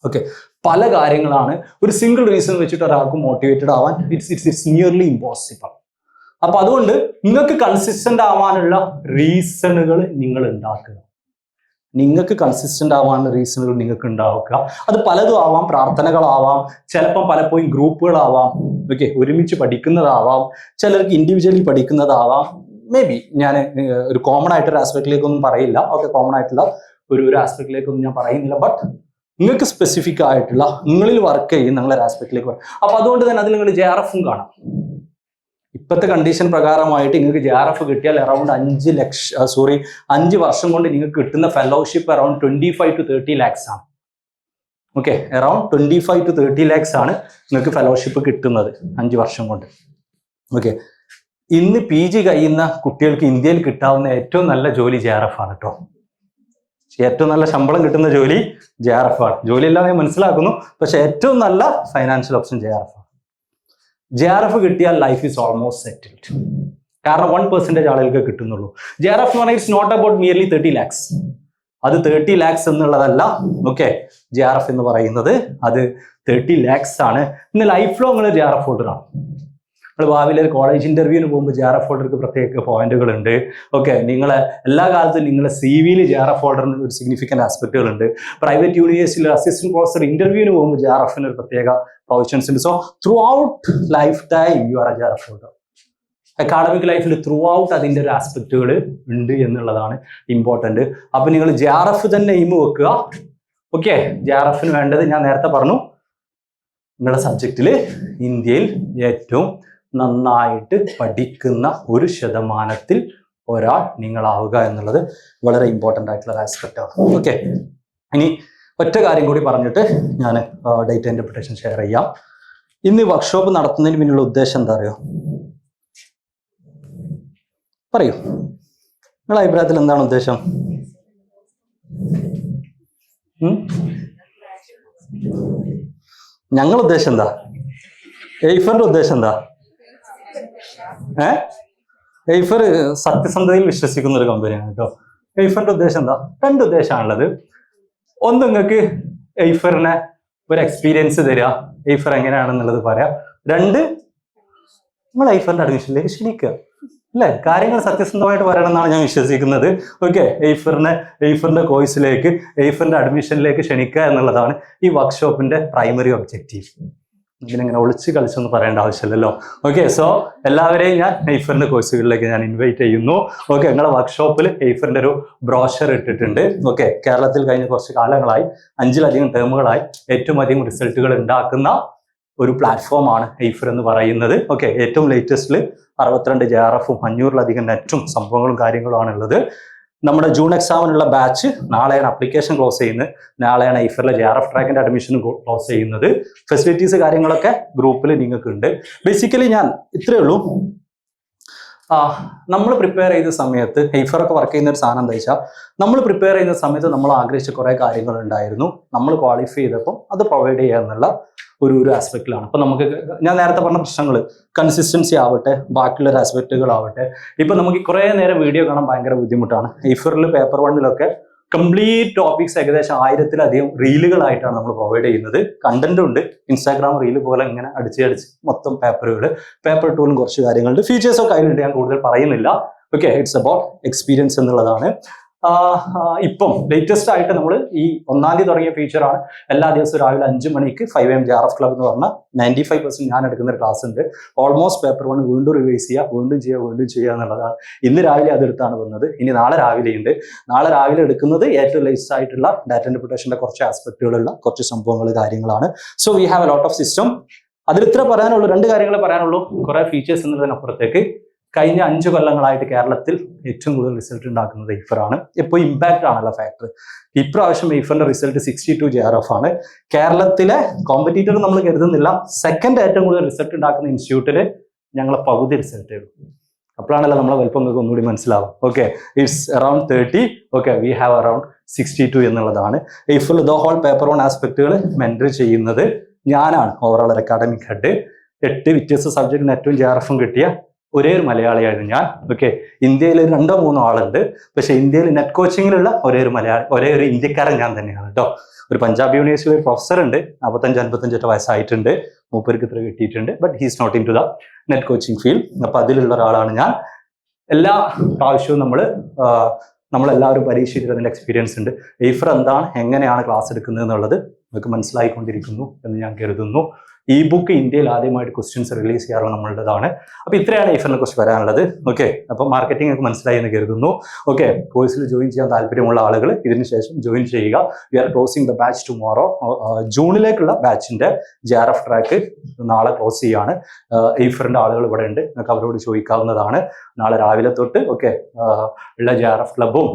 ഓക്കെ, പല കാര്യങ്ങളാണ്. ഒരു സിംഗിൾ റീസൺ വെച്ചിട്ട് ഒരാൾക്ക് മോട്ടിവേറ്റഡ് ആവാൻ ഇറ്റ്സ് നിയർലി ഇമ്പോസിബിൾ. അപ്പൊ അതുകൊണ്ട് നിങ്ങൾക്ക് കൺസിസ്റ്റന്റ് ആവാനുള്ള റീസണുകൾ നിങ്ങൾ ഉണ്ടാക്കുക. നിങ്ങൾക്ക് കൺസിസ്റ്റന്റ് ആവാനുള്ള റീസണുകൾ നിങ്ങൾക്ക് ഉണ്ടാക്കുക. അത് പലതും ആവാം. പ്രാർത്ഥനകളാവാം, ചിലപ്പം പലപ്പോഴും ഗ്രൂപ്പുകളാവാം, ഓക്കെ, ഒരുമിച്ച് പഠിക്കുന്നതാവാം, ചിലർക്ക് ഇൻഡിവിജ്വലി പഠിക്കുന്നതാവാം. മേ ബി ഞാൻ ഒരു കോമൺ ആയിട്ടൊരു ആസ്പെക്റ്റിലേക്കൊന്നും പറയില്ല. ഓക്കെ, കോമൺ ആയിട്ടുള്ള ഒരു ആസ്പെക്റ്റിലേക്കൊന്നും ഞാൻ പറയുന്നില്ല. ബട്ട് നിങ്ങൾക്ക് സ്പെസിഫിക് ആയിട്ടുള്ള നിങ്ങളിൽ വർക്ക് ചെയ്യും നിങ്ങളൊരു ആസ്പെക്റ്റിലേക്ക് വരും. അപ്പൊ അതുകൊണ്ട് തന്നെ അതിൽ നിങ്ങൾ JRF കാണാം. ഇപ്പോഴത്തെ കണ്ടീഷൻ പ്രകാരമായിട്ട് നിങ്ങൾക്ക് JRF കിട്ടിയാൽ അറൗണ്ട് 5 വർഷം കൊണ്ട് നിങ്ങൾക്ക് കിട്ടുന്ന ഫെലോഷിപ്പ് അറൗണ്ട് 25 to 30 lakhs ആണ്. ഓക്കെ, അറൗണ്ട് 25 to 30 lakhs ആണ് നിങ്ങൾക്ക് ഫെലോഷിപ്പ് കിട്ടുന്നത് 5 വർഷം കൊണ്ട്. ഓക്കെ, ഇന്ന് PG കഴിയുന്ന കുട്ടികൾക്ക് ഇന്ത്യയിൽ കിട്ടാവുന്ന ഏറ്റവും നല്ല ജോലി JRF ആണ് കേട്ടോ. ഏറ്റവും നല്ല ശമ്പളം കിട്ടുന്ന ജോലി JRF ആണ്. ജോലി ഇല്ലാതെ മനസ്സിലാക്കുന്നു, പക്ഷെ ഏറ്റവും നല്ല ഫൈനാൻഷ്യൽ ഓപ്ഷൻ JRF ആണ്. JRF കിട്ടിയാൽ ലൈഫ് ഈസ് ഓൾമോസ്റ്റ് സെറ്റിൽഡ്. കാരണം 1% ആളുകൾക്ക് കിട്ടുന്നുള്ളൂ. JRF എന്ന് പറഞ്ഞാൽ it's not about merely 30 lakhs. അത് 30 lakhs എന്നുള്ളതല്ല. ഓക്കെ, JRF എന്ന് പറയുന്നത് അത് 30 lakhs ആണ്. ഇന്ന് ലൈഫ് ലോങ് നിങ്ങൾ JRF ഹോൾഡർ ആണ്. നിങ്ങൾ ഭാവിയിൽ ഒരു കോളേജ് ഇന്റർവ്യൂവിന് പോകുമ്പോൾ JRF ഹോൾഡർക്ക് പ്രത്യേക പോയിന്റുകൾ ഉണ്ട്. ഓക്കെ, നിങ്ങളെ എല്ലാ കാലത്തും നിങ്ങളെ CV-യിൽ JRF ഹോൾഡറിന് ഒരു സിഗ്നിഫിക്കന്റ് ആസ്പെക്റ്റുകൾ ഉണ്ട്. പ്രൈവറ്റ് യൂണിവേഴ്സിറ്റിയിൽ അസിസ്റ്റന്റ് പ്രൊഫസർ ഇന്റർവ്യൂവിന് പോകുമ്പോൾ JRF-ന് ഒരു പ്രത്യേക പ്രൊവിഷൻസ് ഉണ്ട്. So through out life time you are A JRF holder. Academic ലൈഫിൽ ത്രൂ ഔട്ട് അതിൻ്റെ ഒരു ആസ്പെക്റ്റുകൾ ഉണ്ട് എന്നുള്ളതാണ് ഇമ്പോർട്ടൻറ്റ്. അപ്പൊ നിങ്ങൾ JRF തന്നെ എയിം വെക്കുക. ഓക്കെ, JRF-ന് വേണ്ടത് ഞാൻ നേരത്തെ പറഞ്ഞു, നിങ്ങളുടെ സബ്ജക്റ്റിൽ ഇന്ത്യയിൽ ഏറ്റവും നന്നായിട്ട് പഠിക്കുന്ന 1% ഒരാൾ നിങ്ങളാവുക എന്നുള്ളത് വളരെ ഇമ്പോർട്ടൻ്റ് ആയിട്ടുള്ള ഒരു ആസ്പെക്റ്റ് ആണ്. ഓക്കെ, ഇനി ഒറ്റ കാര്യം കൂടി പറഞ്ഞിട്ട് ഞാൻ ഡേറ്റ ഇന്റർപ്രിട്ടേഷൻ ഷെയർ ചെയ്യാം. ഇന്ന് വർക്ക്ഷോപ്പ് നടത്തുന്നതിന് പിന്നിലുള്ള ഉദ്ദേശം എന്താ അറിയോ? പറയൂ, നിങ്ങളുടെ അഭിപ്രായത്തിൽ എന്താണ് ഉദ്ദേശം? ഞങ്ങളുടെ ഉദ്ദേശം എന്താ? എയ്ഫറിന്റെ ഉദ്ദേശം എന്താ? എയ്ഫർ സത്യസന്ധതയിൽ വിശ്വസിക്കുന്ന ഒരു കമ്പനിയാണ് കേട്ടോ. എയ്ഫറിന്റെ ഉദ്ദേശം എന്താ? 2 ഉദ്ദേശമാണുള്ളത്. ഒന്ന്, നിങ്ങൾക്ക് എയ്ഫറിനെ ഒരു എക്സ്പീരിയൻസ് തരിക, എയ്ഫർ എങ്ങനെയാണെന്നുള്ളത് പറയാം. 2, നിങ്ങൾ എയ്ഫറിന്റെ അഡ്മിഷനിലേക്ക് ക്ഷണിക്കുക. അല്ലെ, കാര്യങ്ങൾ സത്യസന്ധമായിട്ട് പറയണം എന്നാണ് ഞാൻ വിശ്വസിക്കുന്നത്. ഓക്കെ, എയ്ഫറിന്റെ കോഴ്സിലേക്ക്, എയ്ഫറിന്റെ അഡ്മിഷനിലേക്ക് ക്ഷണിക്കുക എന്നുള്ളതാണ് ഈ വർക്ക്ഷോപ്പിന്റെ പ്രൈമറി ഒബ്ജക്റ്റീവ്. ഇതിനെങ്ങനെ ഒളിച്ച് കളിച്ചൊന്നും പറയേണ്ട ആവശ്യമില്ലല്ലോ. ഓക്കെ, സോ എല്ലാവരെയും ഞാൻ എയ്ഫറിന്റെ കോഴ്സുകളിലേക്ക് ഞാൻ ഇൻവൈറ്റ് ചെയ്യുന്നു. ഓക്കെ, നിങ്ങളുടെ വർക്ക്ഷോപ്പിൽ എയ്ഫറിന്റെ ഒരു ബ്രോഷർ ഇട്ടിട്ടുണ്ട്. ഓക്കെ, കേരളത്തിൽ കഴിഞ്ഞ കുറച്ച് കാലങ്ങളായി 5-ലധികം ടേമുകളായി ഏറ്റവും അധികം റിസൾട്ടുകൾ ഉണ്ടാക്കുന്ന ഒരു പ്ലാറ്റ്ഫോമാണ് എയ്ഫർ എന്ന് പറയുന്നത്. ഓക്കെ, ഏറ്റവും ലേറ്റസ്റ്റിൽ 62 JRF-ഉം 500-ലധികം നെറ്റും സംഭവങ്ങളും കാര്യങ്ങളുമാണ് ഉള്ളത്. നമ്മുടെ ജൂൺ എക്സാമിനുള്ള ബാച്ച് നാളെയാണ് അപ്ലിക്കേഷൻ ക്ലോസ് ചെയ്യുന്നത്. നാളെയാണ് എയ്ഫറിലെ JRF ട്രാക്കിന്റെ അഡ്മിഷനും ക്ലോസ് ചെയ്യുന്നത്. ഫെസിലിറ്റീസ് കാര്യങ്ങളൊക്കെ ഗ്രൂപ്പിൽ നിങ്ങൾക്ക് ഉണ്ട്. ബേസിക്കലി ഞാൻ ഇത്രയേ ഉള്ളൂ. നമ്മൾ പ്രിപ്പയർ ചെയ്ത സമയത്ത് എയ്ഫറൊക്കെ വർക്ക് ചെയ്യുന്ന ഒരു സാധനം എന്താ വെച്ചാൽ, നമ്മൾ പ്രിപ്പയർ ചെയ്യുന്ന സമയത്ത് നമ്മൾ ആഗ്രഹിച്ച കുറേ കാര്യങ്ങൾ ഉണ്ടായിരുന്നു. നമ്മൾ ക്വാളിഫൈ ചെയ്തപ്പോൾ അത് പ്രൊവൈഡ് ചെയ്യുക എന്നുള്ള ഒരു ആസ്പെക്റ്റിലാണ്. അപ്പൊ നമുക്ക് ഞാൻ നേരത്തെ പറഞ്ഞ പ്രശ്നങ്ങൾ, കൺസിസ്റ്റൻസി ആവട്ടെ, ബാക്കിയുള്ള ആസ്പെക്റ്റുകളാവട്ടെ. ഇപ്പൊ നമുക്ക് കുറേ നേരം വീഡിയോ കാണാൻ ഭയങ്കര ബുദ്ധിമുട്ടാണ്. എയ്ഫറിൽ പേപ്പർ 1-ലൊക്കെ കംപ്ലീറ്റ് ടോപ്പിക്സ് ഏകദേശം 1000-ലധികം റീലുകളായിട്ടാണ് നമ്മൾ പ്രൊവൈഡ് ചെയ്യുന്നത്. കണ്ടന്റും ഉണ്ട്, ഇൻസ്റ്റാഗ്രാം റീല് പോലെ ഇങ്ങനെ അടിച്ച് മൊത്തം പേപ്പറുകൾ. പേപ്പർ 2-ലും കുറച്ച് കാര്യങ്ങളുണ്ട്, ഫീച്ചേഴ്സൊക്കെ അതിലുണ്ട്, ഞാൻ കൂടുതൽ പറയുന്നില്ല. ഓക്കെ, ഇറ്റ്സ് അബൌട്ട് എക്സ്പീരിയൻസ് എന്നുള്ളതാണ്. ഇപ്പം ലേറ്റസ്റ്റ് ആയിട്ട് നമ്മൾ ഈ 1-ാം തീയതി തുടങ്ങിയ ഫീച്ചറാണ്. എല്ലാ ദിവസവും രാവിലെ 5 മണിക്ക് 5 AM JRF ക്ലബ് എന്ന് പറഞ്ഞാൽ 95% ഞാൻ എടുക്കുന്ന ഒരു ക്ലാസ് ഉണ്ട്. ഓൾമോസ്റ്റ് പേപ്പർ 1 വീണ്ടും റിവൈസ് ചെയ്യുക, വീണ്ടും ചെയ്യുക എന്നുള്ളതാണ്. ഇന്ന് രാവിലെ അതെടുത്താണ് വന്നത്. ഇനി നാളെ രാവിലെ ഉണ്ട്. നാളെ രാവിലെ എടുക്കുന്നത് ഏറ്റവും ലേറ്റസ്റ്റ് ആയിട്ടുള്ള ഡാറ്റ ഇന്റർപ്രിട്ടേഷന്റെ കുറച്ച് ആസ്പെക്റ്റുകളുള്ള കുറച്ച് സംഭവങ്ങൾ കാര്യങ്ങളാണ്. So we have a lot of system. അതിൽ ഇത്ര പറയാനുള്ളൂ, 2 കാര്യങ്ങൾ പറയാനുള്ളൂ. കുറെ ഫീച്ചേഴ്സ് എന്നുള്ളതിനപ്പുറത്തേക്ക് കഴിഞ്ഞ 5 കൊല്ലങ്ങളായിട്ട് കേരളത്തിൽ ഏറ്റവും കൂടുതൽ റിസൾട്ട് ഉണ്ടാക്കുന്നത് എയ്ഫറാണ്. ഇപ്പോൾ ഇമ്പാക്റ്റ് ആണല്ലോ ഫാക്ടർ. ഇപ്രാവശ്യം എയ്ഫറിന്റെ റിസൾട്ട് 62 JRF ആണ്. കേരളത്തിലെ കോമ്പറ്റീറ്റർ നമ്മൾ കരുതുന്നില്ല, സെക്കൻഡ് ഏറ്റവും കൂടുതൽ റിസൾട്ട് ഉണ്ടാക്കുന്ന ഇൻസ്റ്റിറ്റ്യൂട്ടിൽ ഞങ്ങളെ പകുതി റിസൾട്ട് എഴുതും. അപ്പോഴാണല്ലോ നമ്മളെ വലിപ്പം നിങ്ങൾക്ക് ഒന്നുകൂടി മനസ്സിലാവും. Okay, it's around 30. Okay, we have around 62 എന്നുള്ളതാണ്. എയ്ഫിൽ ദ ഹോൾ പേപ്പർ ഓൺ ആസ്പെക്റ്റുകൾ മെന്റർ ചെയ്യുന്നത് ഞാനാണ്. ഓവറോൾ ഒരു അക്കാഡമിക് ഹെഡ്. 8 വ്യത്യസ്ത സബ്ജക്റ്റിന് ഏറ്റവും JRF കിട്ടിയ ഒരേ ഒരു മലയാളിയായിരുന്നു ഞാൻ. ഓക്കെ, ഇന്ത്യയിൽ 2-3 ആളുണ്ട്, പക്ഷെ ഇന്ത്യയിൽ നെറ്റ് കോച്ചിങ്ങിലുള്ള ഒരേ ഒരു ഇന്ത്യക്കാരൻ ഞാൻ തന്നെയാണ് കേട്ടോ. ഒരു പഞ്ചാബ് യൂണിവേഴ്സിറ്റി പ്രൊഫസർ ഉണ്ട്, 45-55 വയസ്സായിട്ടുണ്ട്, മൂപ്പർക്ക് ഇത്ര കിട്ടിയിട്ടുണ്ട്. But he's not into the NET coaching field. അപ്പൊ അതിലുള്ള ഒരാളാണ് ഞാൻ. എല്ലാ പ്രാവശ്യവും നമ്മളെല്ലാവരും പരീക്ഷയിൽ അതിൻ്റെ എക്സ്പീരിയൻസ് ഉണ്ട്. എയ്ഫർ എന്താണ്, എങ്ങനെയാണ് ക്ലാസ് എടുക്കുന്നത് എന്നുള്ളത് നിങ്ങൾക്ക് മനസ്സിലായിക്കൊണ്ടിരിക്കുന്നു എന്ന് ഞാൻ കരുതുന്നു. ഈ ബുക്ക് ഇന്ത്യയിൽ ആദ്യമായിട്ട് ക്വസ്റ്റ്യൻസ് റിലീസ് ചെയ്യാറുള്ള നമ്മളുടേതാണ്. അപ്പോൾ ഇത്രയാണ് എയ്ഫറിനെ കുറിച്ച് വരാനുള്ളത്. ഓക്കെ, അപ്പോൾ മാർക്കറ്റിംഗ് ഒക്കെ മനസ്സിലായി എന്ന് കരുതുന്നു. ഓക്കെ, കോഴ്സിൽ ജോയിൻ ചെയ്യാൻ താല്പര്യമുള്ള ആളുകൾ ഇതിന് ശേഷം ജോയിൻ ചെയ്യുക. We are closing the batch tomorrow. ജൂണിലേക്കുള്ള ബാച്ചിന്റെ JRF ട്രാക്ക് നാളെ ക്ലോസ് ചെയ്യാണ്. എയ്ഫറിന്റെ ആളുകൾ ഇവിടെ ഉണ്ട്, നിങ്ങൾക്ക് അവരോട് ചോദിക്കാവുന്നതാണ്. നാളെ രാവിലെ തൊട്ട് ഓക്കെ ഉള്ള JRF ക്ലബും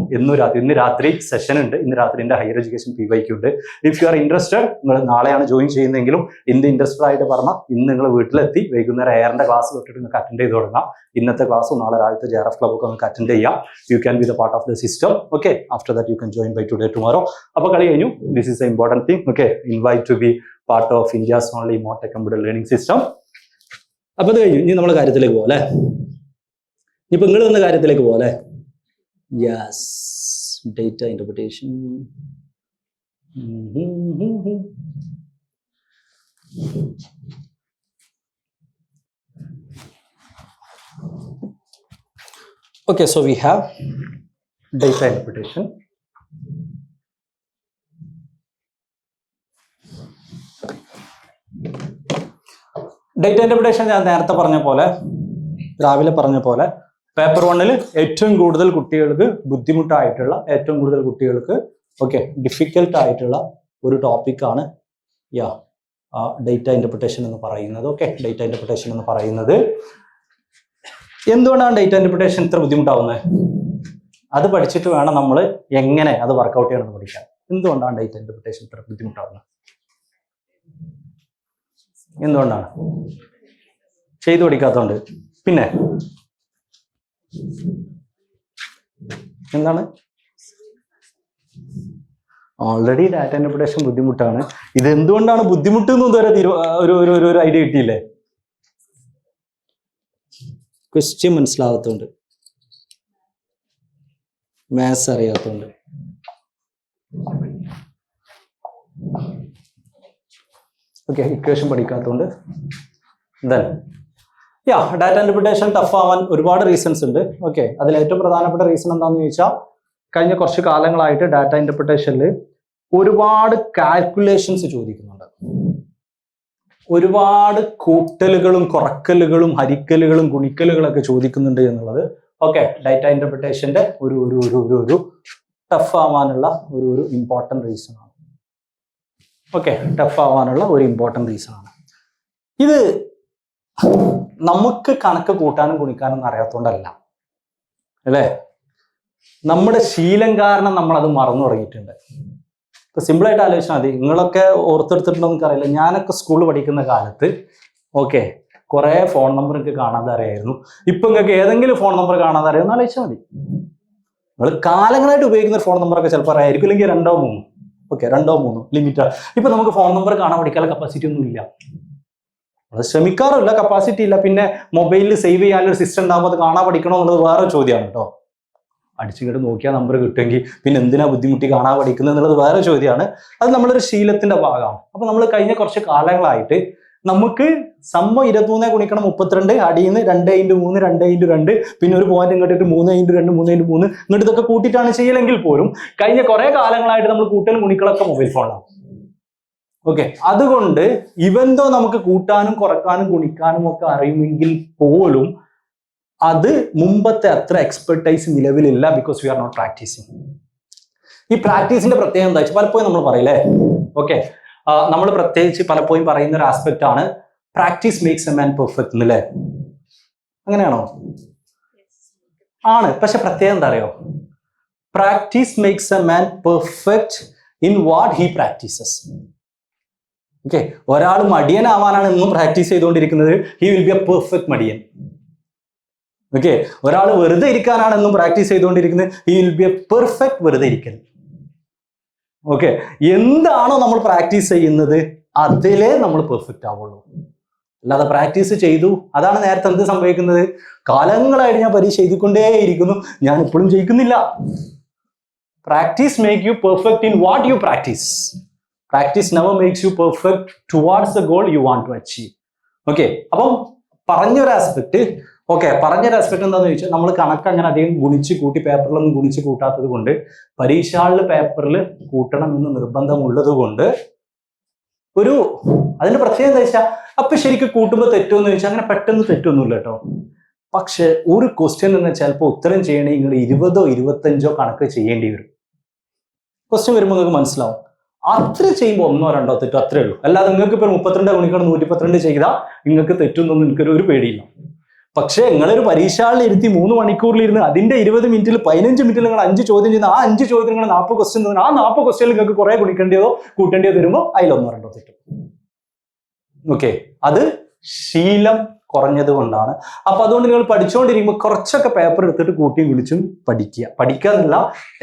ഇന്ന് രാത്രി സെഷൻ ഉണ്ട്. ഇന്ന് രാത്രി എൻ്റെ ഹയർ എഡ്യൂക്കേഷൻ PYQ ഉണ്ട്. ഇഫ് യു ആർ ഇൻട്രസ്റ്റഡ്, നിങ്ങൾ നാളെയാണ് ജോയിൻ ചെയ്യുന്നതെങ്കിലും ഇന്ന് ഇൻട്രസ്റ്റഡ് ആയിട്ട് പറഞ്ഞാൽ ഇന്ന് നിങ്ങൾ വീട്ടിലെത്തി വൈകുന്നേരം എയറിന്റെ ക്ലാസ് തൊട്ടിട്ട് നിങ്ങൾക്ക് അറ്റൻഡ് ചെയ്ത് തുടങ്ങാം. ഇന്നത്തെ ക്ലാസ്സും നാളെ രാവിലത്തെ JRF ക്ലബൊക്കെ നിങ്ങൾക്ക് അറ്റൻഡ് ചെയ്യാം. You can be the part of the system. Okay, after that you can join by today tomorrow. അപ്പോൾ കളി കഴിഞ്ഞു. This is a important thing. Okay, invite to be part of India's only മോട്ടക് കമ്പ്യൂട്ടർ ലേണിംഗ് സിസ്റ്റം. അപ്പോൾ അത് കഴിഞ്ഞു. ഇനി നമ്മൾ കാര്യത്തിലേക്ക് പോകാം അല്ലേ? ഇപ്പൊ നിങ്ങൾ വന്ന കാര്യത്തിലേക്ക് പോലെ yes, data interpretation. Okay, so we have data interpretation. Data interpretation ഞാൻ നേരത്തെ പറഞ്ഞ പോലെ, രാവിലെ പറഞ്ഞ പോലെ, പേപ്പർ 1-ൽ ഏറ്റവും കൂടുതൽ കുട്ടികൾക്ക് ബുദ്ധിമുട്ടായിട്ടുള്ള, ഏറ്റവും കൂടുതൽ കുട്ടികൾക്ക് ഡിഫിക്കൽട്ട് ആയിട്ടുള്ള ഒരു ടോപ്പിക്കാണ് ഡേറ്റ ഇന്റർപ്രിട്ടേഷൻ എന്ന് പറയുന്നത്. ഓക്കെ, ഡേറ്റ ഇന്റർപ്രിട്ടേഷൻ എന്ന് പറയുന്നത് എന്തുകൊണ്ടാണ് ഡേറ്റ ഇന്റർപ്രിട്ടേഷൻ ഇത്ര ബുദ്ധിമുട്ടാവുന്നത്? അത് പഠിച്ചിട്ട് വേണം നമ്മൾ എങ്ങനെ അത് വർക്കൗട്ട് ചെയ്യണമെന്ന് പഠിക്കാൻ. എന്തുകൊണ്ടാണ് ഡേറ്റ ഇന്റർപ്രിട്ടേഷൻ ഇത്ര ബുദ്ധിമുട്ടാവുന്നത്? എന്തുകൊണ്ടാണ്? ചെയ്തു പഠിക്കാത്തതുകൊണ്ട്. പിന്നെ എന്താണ്? ഓൾറെഡി ഡാറ്റ ഇന്റർപ്രിട്ടേഷൻ ബുദ്ധിമുട്ടാണ്. ഇത് എന്തുകൊണ്ടാണ് ബുദ്ധിമുട്ട് എന്ന് ഇതുവരെ ഒരു ഐഡിയ കിട്ടിയില്ലേ? ക്വസ്റ്റ്യൻ മനസ്സിലാവാത്തതുകൊണ്ട്, മാത്സ് അറിയാത്തതുകൊണ്ട്. ഓക്കെ, ഇക്വേഷൻ പഠിക്കാത്തതുകൊണ്ട്. ഡാറ്റ ഇന്റർപ്രിട്ടേഷൻ ടഫ് ആവാൻ ഒരുപാട് റീസൺസ് ഉണ്ട്. ഓക്കെ, അതിൽ ഏറ്റവും പ്രധാനപ്പെട്ട റീസൺ എന്താണെന്ന് ചോദിച്ചാൽ, കഴിഞ്ഞ കുറച്ച് കാലങ്ങളായിട്ട് ഡാറ്റ ഇന്റർപ്രിട്ടേഷനിൽ ഒരുപാട് കാൽക്കുലേഷൻസ് ചോദിക്കുന്നുണ്ട്. ഒരുപാട് കൂട്ടലുകളും കുറക്കലുകളും ഹരിക്കലുകളും ഗുണിക്കലുകളൊക്കെ ചോദിക്കുന്നുണ്ട് എന്നുള്ളത് ഡാറ്റ ഇന്റർപ്രിട്ടേഷന്റെ ഒരു ടഫ് ആവാനുള്ള ഒരു ഇമ്പോർട്ടൻറ്റ് റീസൺ ആണ്. ടഫ് ആവാനുള്ള ഒരു ഇമ്പോർട്ടൻറ്റ് റീസൺ ആണ്. ഇത് നമുക്ക് കണക്ക് കൂട്ടാനും ഗുണിക്കാനും അറിയാത്തതുകൊണ്ടല്ല, അല്ലേ? നമ്മുടെ ശീലം കാരണം നമ്മൾ അത് മറന്നു തുടങ്ങിയിട്ടുണ്ട്. ഇപ്പൊ സിമ്പിളായിട്ട് ആലോചിച്ചാൽ മതി. നിങ്ങളൊക്കെ ഓർത്തെടുത്തിട്ടുണ്ടോ എനിക്കറിയില്ല. ഞാനൊക്കെ സ്കൂളിൽ പഠിക്കുന്ന കാലത്ത് കുറെ ഫോൺ നമ്പർ എനിക്ക് കാണാതെ അറിയായിരുന്നു. ഇപ്പൊ നിങ്ങൾക്ക് ഏതെങ്കിലും ഫോൺ നമ്പർ കാണാതെ അറിയാമെന്ന് ആലോചിച്ചാൽ മതി. നിങ്ങൾ കാലങ്ങളായിട്ട് ഉപയോഗിക്കുന്ന ഒരു ഫോൺ നമ്പറൊക്കെ ചിലപ്പോൾ അറിയായിരിക്കും, ഇല്ലെങ്കിൽ 2-3 ലിമിറ്റ്. ഇപ്പൊ നമുക്ക് ഫോൺ നമ്പർ കാണാൻ പഠിക്കാനുള്ള കപ്പാസിറ്റി ഒന്നും ഇല്ല. അത് ശ്രമിക്കാറില്ല, കപ്പാസിറ്റി ഇല്ല. പിന്നെ മൊബൈലിൽ സേവ് ചെയ്യാനൊരു സിസ്റ്റം ഉണ്ടാകുമ്പോൾ അത് കാണാൻ പഠിക്കണോ എന്നുള്ളത് വേറെ ചോദ്യമാണ് കേട്ടോ. അടിച്ചിങ്ങോട്ട് നോക്കിയാൽ നമ്പർ കിട്ടുമെങ്കിൽ പിന്നെ എന്തിനാ ബുദ്ധിമുട്ടി കാണാൻ പഠിക്കുന്നത് എന്നുള്ളത് വേറെ ചോദ്യമാണ്. അത് നമ്മളൊരു ശീലത്തിന്റെ ഭാഗമാണ്. അപ്പൊ നമ്മൾ കഴിഞ്ഞ കുറച്ച് കാലങ്ങളായിട്ട് നമുക്ക് 23 ഗുണിക്കണം 32 അടിയിൽ നിന്ന് 2x3 2x2 പിന്നെ ഒരു പോയിന്റ് ഇങ്ങോട്ടിട്ട് 3x2 3x3 ഇങ്ങോട്ട് ഇതൊക്കെ കൂട്ടിയിട്ടാണ് ചെയ്യലെങ്കിൽ പോലും കഴിഞ്ഞ കുറെ കാലങ്ങളായിട്ട് നമ്മൾ കൂട്ടലും ഗുണിക്കളൊക്കെ മൊബൈൽ ഫോണിലാണ്. അതുകൊണ്ട് ഇവന്തോ നമുക്ക് കൂട്ടാനും കുറക്കാനും ഗുണിക്കാനും ഒക്കെ അറിയുമെങ്കിൽ പോലും അത് മുമ്പത്തെ അത്ര എക്സ്പെർട്ടൈസ് നിലവിലില്ല. Because we are not practising. ഈ പ്രാക്ടീസിന്റെ പ്രത്യേകത എന്താ വെച്ചാൽ പലപ്പോഴും നമ്മൾ പറയില്ലേ, നമ്മൾ പ്രത്യേകിച്ച് പലപ്പോഴും പറയുന്ന ഒരു ആസ്പെക്ട് ആണ് practice makes a man perfect എന്നല്ലേ? അങ്ങനെയാണോ? ആണ്. പക്ഷെ പ്രത്യേകം എന്താ അറിയോ, practice makes a man perfect in what he practises. Okay, ഒരാൾ മടിയനാവാനാണ് എന്നും പ്രാക്ടീസ് ചെയ്തുകൊണ്ടിരിക്കുന്നത്, he will be a perfect മടിയൻ. ഓക്കെ, ഒരാൾ വെറുതെ ഇരിക്കാനാണ് എന്നും പ്രാക്ടീസ് ചെയ്തുകൊണ്ടിരിക്കുന്നത്, he will be a perfect വെറുതെ ഇരിക്കൽ. ഓക്കെ, എന്താണോ നമ്മൾ പ്രാക്ടീസ് ചെയ്യുന്നത് അതിലേ നമ്മൾ പെർഫെക്റ്റ് ആവുള്ളൂ. അല്ലാതെ പ്രാക്ടീസ് ചെയ്തു, അതാണ് നേരത്തെ എന്ത് സംഭവിക്കുന്നത്, കാലങ്ങളായിട്ട് ഞാൻ പരീക്ഷ എഴുതിക്കൊണ്ടേയിരിക്കുന്നു, ഞാൻ ഇപ്പോഴും ജയിക്കുന്നില്ല. Practice make you perfect in what you practice. Practice never makes you perfect towards the goal you want to achieve. Okay, അപ്പം പറഞ്ഞൊരു ആസ്പെക്ട് എന്താണെന്ന് ചോദിച്ചാൽ, നമ്മൾ കണക്ക് അങ്ങനെ അധികം ഗുണിച്ച് കൂട്ടി പേപ്പറിലൊന്നും ഗുണിച്ച് കൂട്ടാത്തത് കൊണ്ട്, പരീക്ഷകളിൽ പേപ്പറിൽ കൂട്ടണം എന്ന് നിർബന്ധമുള്ളത് കൊണ്ട് അതിന്റെ പ്രത്യേകത എന്താ വെച്ചാൽ, അപ്പൊ ശരിക്കും കൂട്ടുമ്പോൾ തെറ്റുമെന്ന് ചോദിച്ചാൽ അങ്ങനെ പെട്ടെന്ന് തെറ്റൊന്നുമില്ല കേട്ടോ. പക്ഷെ ഒരു ക്വസ്റ്റ്യൻ എന്ന് ചിലപ്പോൾ ഉത്തരം ചെയ്യണമെങ്കിൽ നിങ്ങൾ 20 or 25 കണക്ക് ചെയ്യേണ്ടി വരും. ക്വസ്റ്റ്യൻ വരുമ്പോൾ നിങ്ങൾക്ക് മനസ്സിലാവും. അത്ര ചെയ്യുമ്പോൾ 1 or 2 തെറ്റോ അത്രേ ഉള്ളൂ. അല്ലാതെ നിങ്ങൾക്ക് ഇപ്പോൾ 32 ഗുണിക്കണം 112 ചെയ്താൽ നിങ്ങൾക്ക് തെറ്റുന്നൊന്നും എനിക്കൊരു പേടിയില്ല. പക്ഷേ നിങ്ങളൊരു പരീക്ഷകളിൽ ഇരുത്തി 3 മണിക്കൂറിലിരുന്ന് അതിന്റെ 20 മിനിറ്റിൽ 15 മിനിറ്റിൽ നിങ്ങൾ 5 ചോദ്യം ചെയ്യുന്ന ആ 5 ചോദ്യത്തിൽ നിങ്ങൾ 40 ക്വസ്റ്റ്യൻ തന്നെ, ആ 40 ക്വസ്റ്റ്യനിൽ നിങ്ങൾക്ക് കുറെ ഗുണിക്കേണ്ടതോ കൂട്ടേണ്ടതോ വരുമ്പോൾ അതിൽ 1 or 2 തെറ്റും. ഓക്കെ, അത് ശീലം കുറഞ്ഞത് കൊണ്ടാണ്. അപ്പൊ അതുകൊണ്ട് നിങ്ങൾ പഠിച്ചുകൊണ്ടിരിക്കുമ്പോൾ കുറച്ചൊക്കെ പേപ്പർ എടുത്തിട്ട് കൂട്ടിയും വിളിച്ചും പഠിക്കുക എന്നല്ല,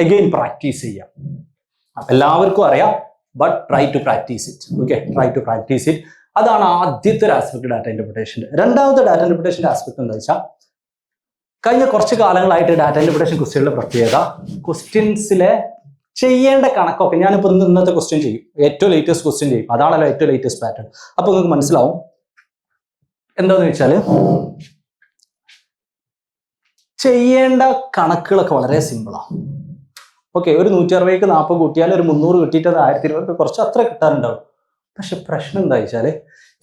അഗെയിൻ പ്രാക്ടീസ് ചെയ്യുക. എല്ലാവർക്കും അറിയാം, but try to practise it. Okay, try to practise it. അതാണ് ആദ്യത്തെ ഒരു ആസ്പെക്ട് ഡാറ്റ ഇന്റർപ്രിട്ടേഷന്റെ. രണ്ടാമത്തെ ഡാറ്റ ഇന്റർപ്രിട്ടേഷന്റെ ആസ്പെക്ട് എന്താ വെച്ചാൽ, കഴിഞ്ഞ കുറച്ച് കാലങ്ങളായിട്ട് ഡാറ്റ ഇന്റർപ്രിട്ടേഷൻ ക്വസ്റ്റ്യനുകളുടെ പ്രത്യേകത, ക്വസ്റ്റ്യൻസിലെ ചെയ്യേണ്ട കണക്കൊക്കെ, ഞാനിപ്പോൾ ഇന്നത്തെ ക്വസ്റ്റ്യൻ ചെയ്യും, ഏറ്റവും ലേറ്റസ്റ്റ് ക്വസ്റ്റ്യൻ ചെയ്യും, അതാണല്ലോ ഏറ്റവും ലേറ്റസ്റ്റ് പാറ്റേൺ. അപ്പൊ നിങ്ങൾക്ക് മനസ്സിലാവും എന്താന്ന് വെച്ചാല്, ചെയ്യേണ്ട കണക്കുകളൊക്കെ വളരെ സിമ്പിളാണ്. ഓക്കെ, ഒരു 160ക്ക് 40 കൂട്ടിയാൽ ഒരു 300 കിട്ടിയിട്ട് 1020 കുറച്ച് അത്ര കിട്ടാറുണ്ടാവും. പക്ഷെ പ്രശ്നം എന്താ വെച്ചാല്,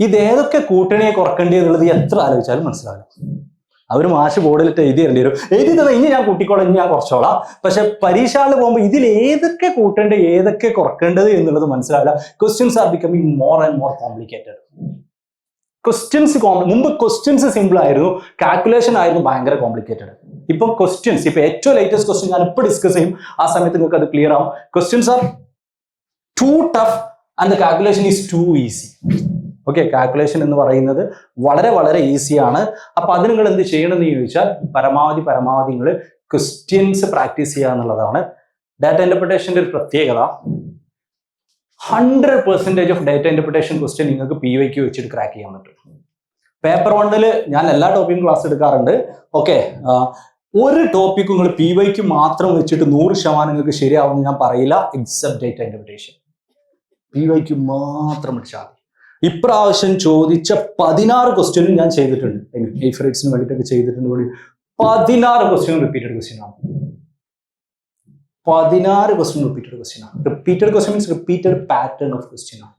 ഇതേതൊക്കെ കൂട്ടണിയെ കുറക്കേണ്ടി എന്നുള്ളത് എത്ര ആലോചിച്ചാലും മനസ്സിലാവില്ല. അവർ മാഷ് ബോർഡിലിട്ട് എഴുതി തരേണ്ടി വരും, എഴുതി തന്നെ ഇനി ഞാൻ കൂട്ടിക്കോളാം, ഇനി ഞാൻ കുറച്ചോളാം. പക്ഷെ പരീക്ഷകളിൽ പോകുമ്പോൾ ഇതിൽ ഏതൊക്കെ കൂട്ടേണ്ടത് ഏതൊക്കെ കുറക്കേണ്ടത് എന്നുള്ളത് മനസ്സിലാവില്ല. Questions are becoming more and more complicated. മുമ്പ് ക്വസ്റ്റ്യൻസ് സിമ്പിൾ ആയിരുന്നു, കാൽക്കുലേഷൻ ആയിരുന്നു ഭയങ്കര കോംപ്ലിക്കേറ്റഡ്. ഇപ്പം ക്വസ്റ്റ്യൻസ്, ഇപ്പൊ ഏറ്റവും ലേറ്റസ്റ്റ് ക്വസ്റ്റ്യൻ ഞാൻ ഇപ്പോൾ ഡിസ്കസ് ചെയ്യും, ആ സമയത്ത് നിങ്ങൾക്ക് അത് ക്ലിയർ ആവും. Questions are too tough and the calculation is too easy. Okay, calculation എന്ന് പറയുന്നത് വളരെ വളരെ ഈസിയാണ്. അപ്പൊ അത് നിങ്ങൾ എന്ത് ചെയ്യണമെന്ന് ചോദിച്ചാൽ, പരമാവധി നിങ്ങൾ ക്വസ്റ്റ്യൻസ് പ്രാക്ടീസ് ചെയ്യുക എന്നുള്ളതാണ് ഡാറ്റ ഇന്റർപ്രിട്ടേഷന്റെ ഒരു പ്രത്യേകത. 100% ഓഫ് ഡാറ്റ ഇന്റർപ്രിട്ടേഷൻ ക്വസ്റ്റ്യൻ നിങ്ങൾക്ക് PYQ വെച്ചിട്ട് ക്രാക്ക് ചെയ്യാൻ പറ്റും. പേപ്പർ 1 ഞാൻ എല്ലാ ടോപ്പിക്കും ക്ലാസ് എടുക്കാറുണ്ട്. ഓക്കെ, ഒരു ടോപ്പിക്കും നിങ്ങൾ PYQ മാത്രം വെച്ചിട്ട് 100% നിങ്ങൾക്ക് ശരിയാവുമെന്ന് ഞാൻ പറയില്ല, എക്സെപ്റ്റ് ഡാറ്റ ഇന്റർപ്രിട്ടേഷൻ. PYQ മാത്രം പഠിച്ചാൽ മതി. ഇപ്രാവശ്യം ചോദിച്ച 16 ക്വസ്റ്റ്യനും ഞാൻ ചെയ്തിട്ടുണ്ട്, എയ്ഫറേറ്റ്സിന് വേണ്ടിയിട്ടൊക്കെ ചെയ്തിട്ടുണ്ട്. 16 ക്വസ്റ്റ്യൻ റിപ്പീറ്റഡ് ക്വസ്റ്റ്യൻ ആണ്. 16 ക്വസ്റ്റ്യൻ റിപ്പീറ്റഡ് ക്വസ്റ്റ്യൻ ആണ്. Repeated question means repeated pattern of question ആണ്.